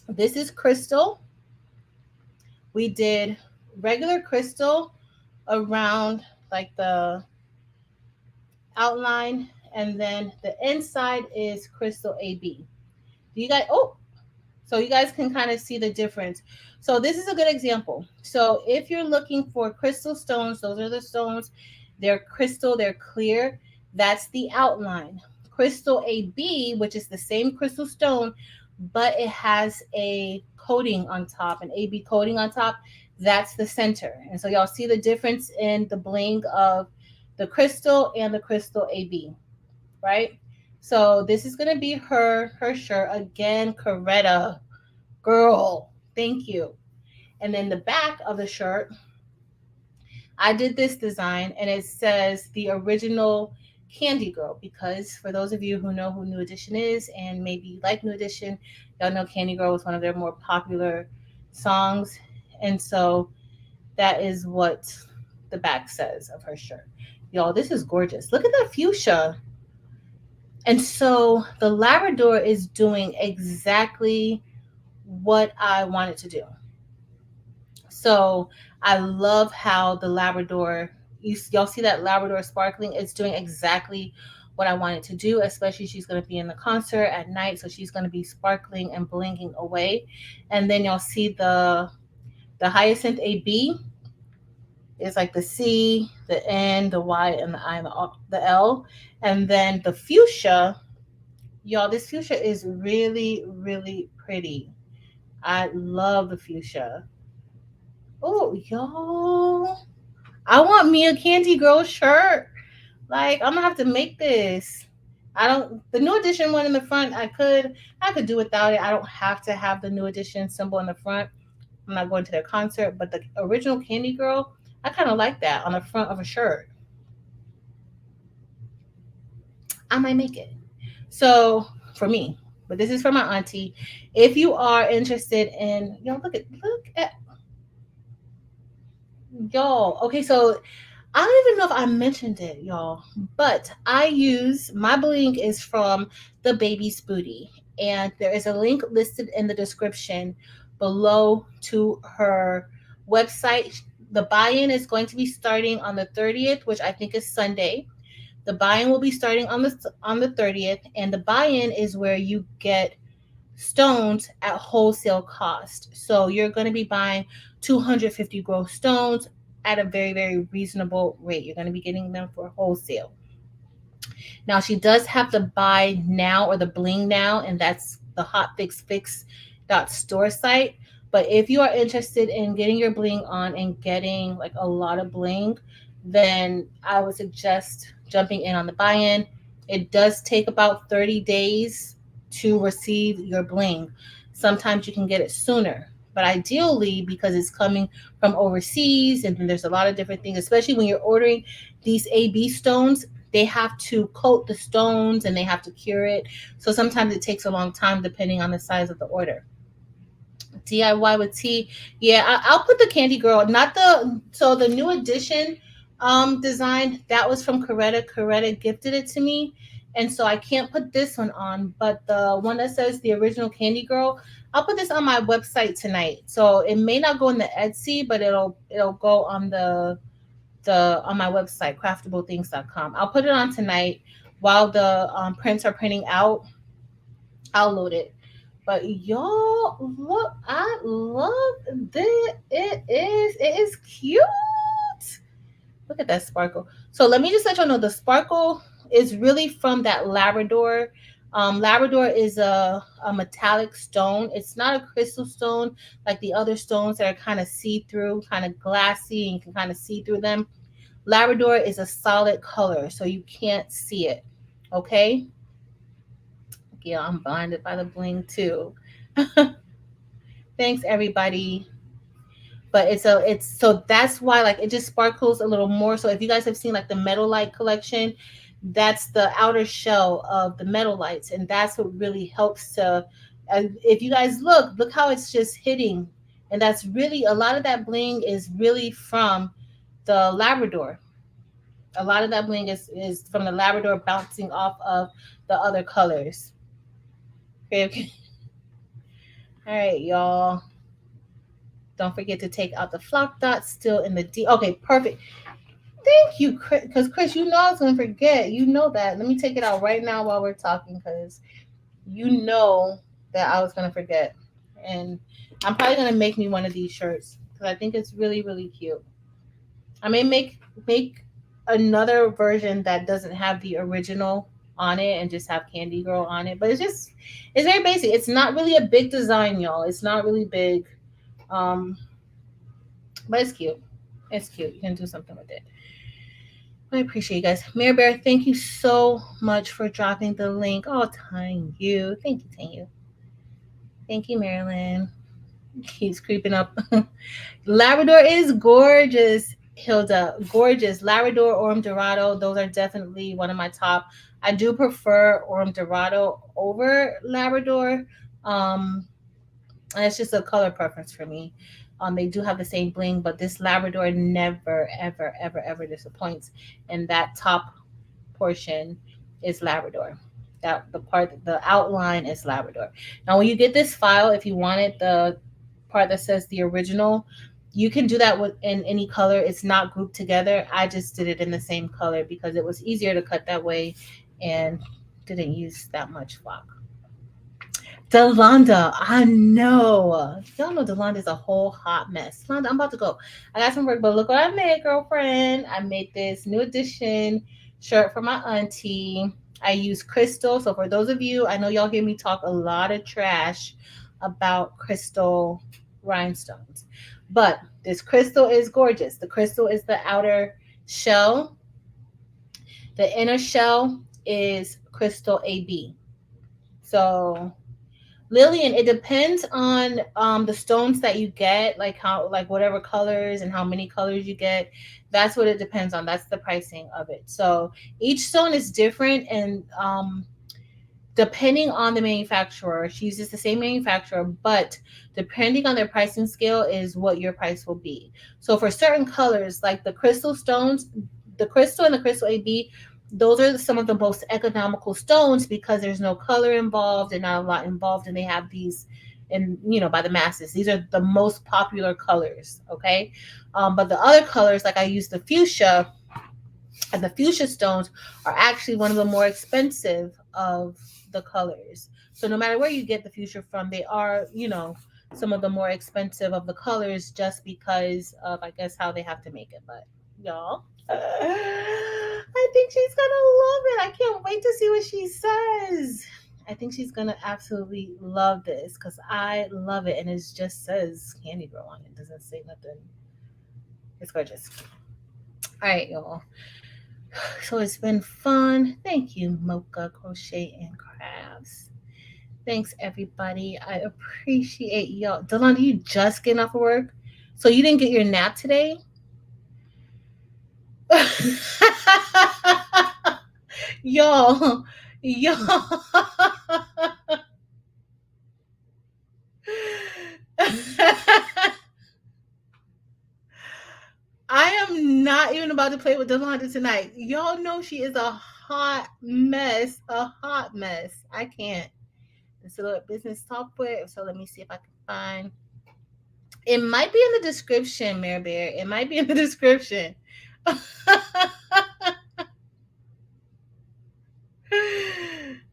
this is crystal. We did regular crystal around like the outline, and then the inside is crystal AB. Do you guys, so you guys can kind of see the difference. So this is a good example. So if you're looking for crystal stones, those are the stones. They're crystal, they're clear. That's the outline. Crystal AB, which is the same crystal stone, but it has a coating on top, an AB coating on top. That's the center. And so y'all see the difference in the bling of the crystal and the crystal AB, right? So this is going to be her shirt. Again, Coretta. Girl, thank you. And then the back of the shirt, I did this design and it says the original Candy Girl, because for those of you who know who New Edition is and maybe like New Edition, y'all know Candy Girl was one of their more popular songs. And so that is what the back says of her shirt. Y'all, this is gorgeous. Look at that fuchsia. And so the Labrador is doing exactly what I wanted to do. So I love how the Labrador, y'all see that Labrador sparkling? It's doing exactly what I wanted to do, especially she's going to be in the concert at night. So she's going to be sparkling and blinging away. And then y'all see the hyacinth AB is like the C, the N, the Y, and the I, and the L. And then the fuchsia, y'all, this fuchsia is really, really pretty. I love the fuchsia. Oh, y'all. I want me a Candy Girl shirt. Like, I'm gonna have to make this. The New Edition one in the front, I could do without it. I don't have to have the New Edition symbol in the front. I'm not going to their concert, but the original Candy Girl, I kind of like that on the front of a shirt. I might make it. So for me, but this is for my auntie. If you are interested in, look at y'all. Okay, so I don't even know if I mentioned it, y'all, but my bling is from the Baby's Booty, and there is a link listed in the description below to her website. The buy-in is going to be starting on the 30th, which I think is Sunday. The buy-in will be starting on the 30th, and the buy-in is where you get stones at wholesale cost. So you're going to be buying 250 gross stones at a very, very reasonable rate. You're going to be getting them for wholesale. Now, she does have the buy now or the bling now, and that's the hotfix.store site. But if you are interested in getting your bling on and getting like a lot of bling, then I would suggest jumping in on the buy-in. It does take about 30 days to receive your bling. Sometimes you can get it sooner, but ideally, because it's coming from overseas and there's a lot of different things, especially when you're ordering these AB stones, they have to coat the stones and they have to cure it. So sometimes it takes a long time depending on the size of the order. DIY with T. Yeah, I'll put the Candy Girl, the New Edition design, that was from Coretta. Coretta gifted it to me. And so I can't put this one on, but the one that says the original Candy Girl, I'll put this on my website tonight. So it may not go in the Etsy, but it'll go on the on my website, craftableThings.com. I'll put it on tonight while the prints are printing out. I'll load it. But y'all, look, I love this. It is cute. Look at that sparkle. So let me just let y'all know the sparkle is really from that Labrador. Labrador is a metallic stone. It's not a crystal stone like the other stones that are kind of see-through, kind of glassy, and you can kind of see through them. Labrador is a solid color, so you can't see it. Okay? Yeah, I'm blinded by the bling too. Thanks, everybody. But it's so that's why like it just sparkles a little more. So if you guys have seen like the metal light collection, that's the outer shell of the metal lights, and that's what really helps to. If you guys look how it's just hitting, and that's really a lot of that bling is really from the Labrador. A lot of that bling is from the Labrador bouncing off of the other colors. Okay. All right, y'all. Don't forget to take out the flock dots still in the D. Okay, perfect. Thank you, Chris. Because Chris, you know I was gonna forget. You know that. Let me take it out right now while we're talking, because you know that I was gonna forget. And I'm probably gonna make me one of these shirts because I think it's really, really cute. I may make another version that doesn't have the original on it and just have Candy Girl on it. But it's very basic. It's not really a big design, y'all. It's not really big. Um, but it's cute. It's cute. You can do something with it. I appreciate you guys. Mary Bear, thank you so much for dropping the link. Oh, thank you. Thank you, thank you. Thank you, Marilyn. Keeps creeping up. Labrador is gorgeous, Hilda. Gorgeous. Labrador, Orm Dorado, those are definitely one of my top. I do prefer Orm Dorado over Labrador. And it's just a color preference for me. They do have the same bling, but this Labrador never, ever, ever, ever disappoints. And that top portion is Labrador. That the outline is Labrador. Now, when you get this file, if you wanted the part that says the original, you can do that in any color. It's not grouped together. I just did it in the same color because it was easier to cut that way and didn't use that much flock. Delonda, I know. Y'all know Delonda is a whole hot mess. Delonda, I'm about to go. I got some work, but look what I made, girlfriend. I made this new edition shirt for my auntie. I use crystal. So for those of you, I know y'all hear me talk a lot of trash about crystal rhinestones. But this crystal is gorgeous. The crystal is the outer shell. The inner shell is crystal AB. So Lillian, it depends on the stones that you get, like whatever colors and how many colors you get. That's what it depends on. That's the pricing of it. So each stone is different, and depending on the manufacturer, she uses the same manufacturer, but depending on their pricing scale is what your price will be. So for certain colors, like the crystal stones, the crystal and the crystal AB, those are some of the most economical stones because there's no color involved and not a lot involved, and they have these by the masses. These are the most popular colors, okay? But the other colors, like I use the fuchsia, and the fuchsia stones are actually one of the more expensive of the colors. So no matter where you get the fuchsia from, they are, some of the more expensive of the colors just because of, I guess, how they have to make it. But y'all, I think she's gonna love it. I can't wait to see what she says. I think she's gonna absolutely love this because I love it, and it just says Candy Girl on it. It doesn't say nothing. It's gorgeous. All right, y'all. So it's been fun. Thank you, Mocha Crochet and Crafts. Thanks, everybody. I appreciate y'all. Delonda, you just getting off of work? So you didn't get your nap today? y'all. I am not even about to play with Delonda tonight. Y'all know she is a hot mess. A hot mess. I can't. This is a business software. So let me see if I can find. It might be in the description, Mare Bear. It might be in the description.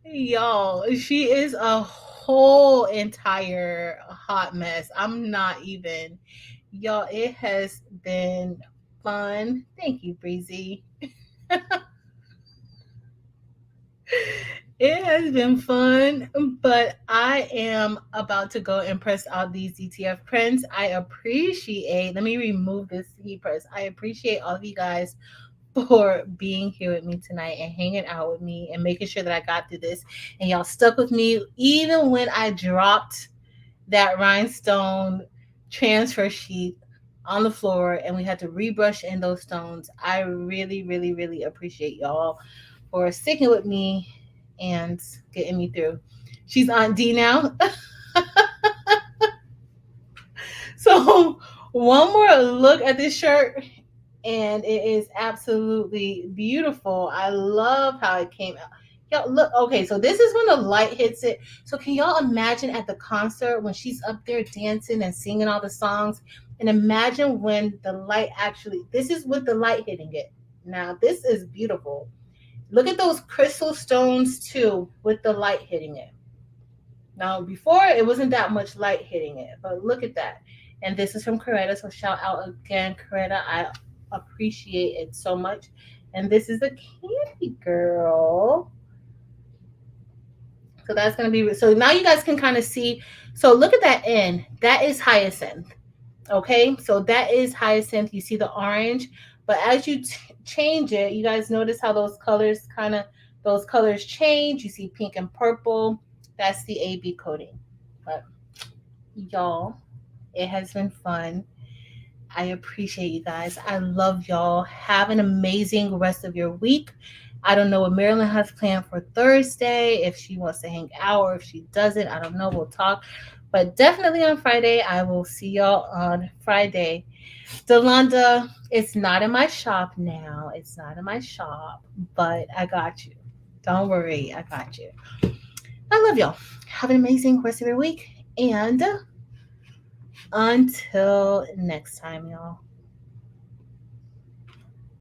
Y'all, she is a whole entire hot mess. I'm not even. Y'all, it has been fun. Thank you, Breezy. It has been fun, but I am about to go and press out these DTF prints. I appreciate, let me remove this heat press. I appreciate all of you guys for being here with me tonight and hanging out with me and making sure that I got through this. And y'all stuck with me even when I dropped that rhinestone transfer sheet on the floor and we had to rebrush in those stones. I really, really, really appreciate y'all for sticking with me and getting me through. She's Aunt D now. So one more look at this shirt and it is absolutely beautiful. I love how it came out. Y'all look, okay, so this is when the light hits it. So can y'all imagine at the concert when she's up there dancing and singing all the songs? And imagine when the light actually, this is with the light hitting it. Now, this is beautiful. Look at those crystal stones too with the light hitting it. Now, before it wasn't that much light hitting it, but look at that. And this is from Coretta, so shout out again, Coretta. I appreciate it so much. And this is a candy girl. So that's going to be, so now you guys can kind of see. So look at that end. That is hyacinth. Okay, so that is hyacinth. You see the orange, but as you change it, you guys notice how those colors those colors change. You see pink and purple. That's the AB coating. But y'all, it has been fun. I appreciate you guys. I love y'all. Have an amazing rest of your week. I don't know what Marilyn has planned for Thursday, if she wants to hang out or if she doesn't. I don't know. We'll talk. But definitely on Friday, I will see y'all on Friday. Delonda, it's not in my shop now. It's not in my shop, but I got you. Don't worry. I got you. I love y'all. Have an amazing rest of your week. And until next time, y'all.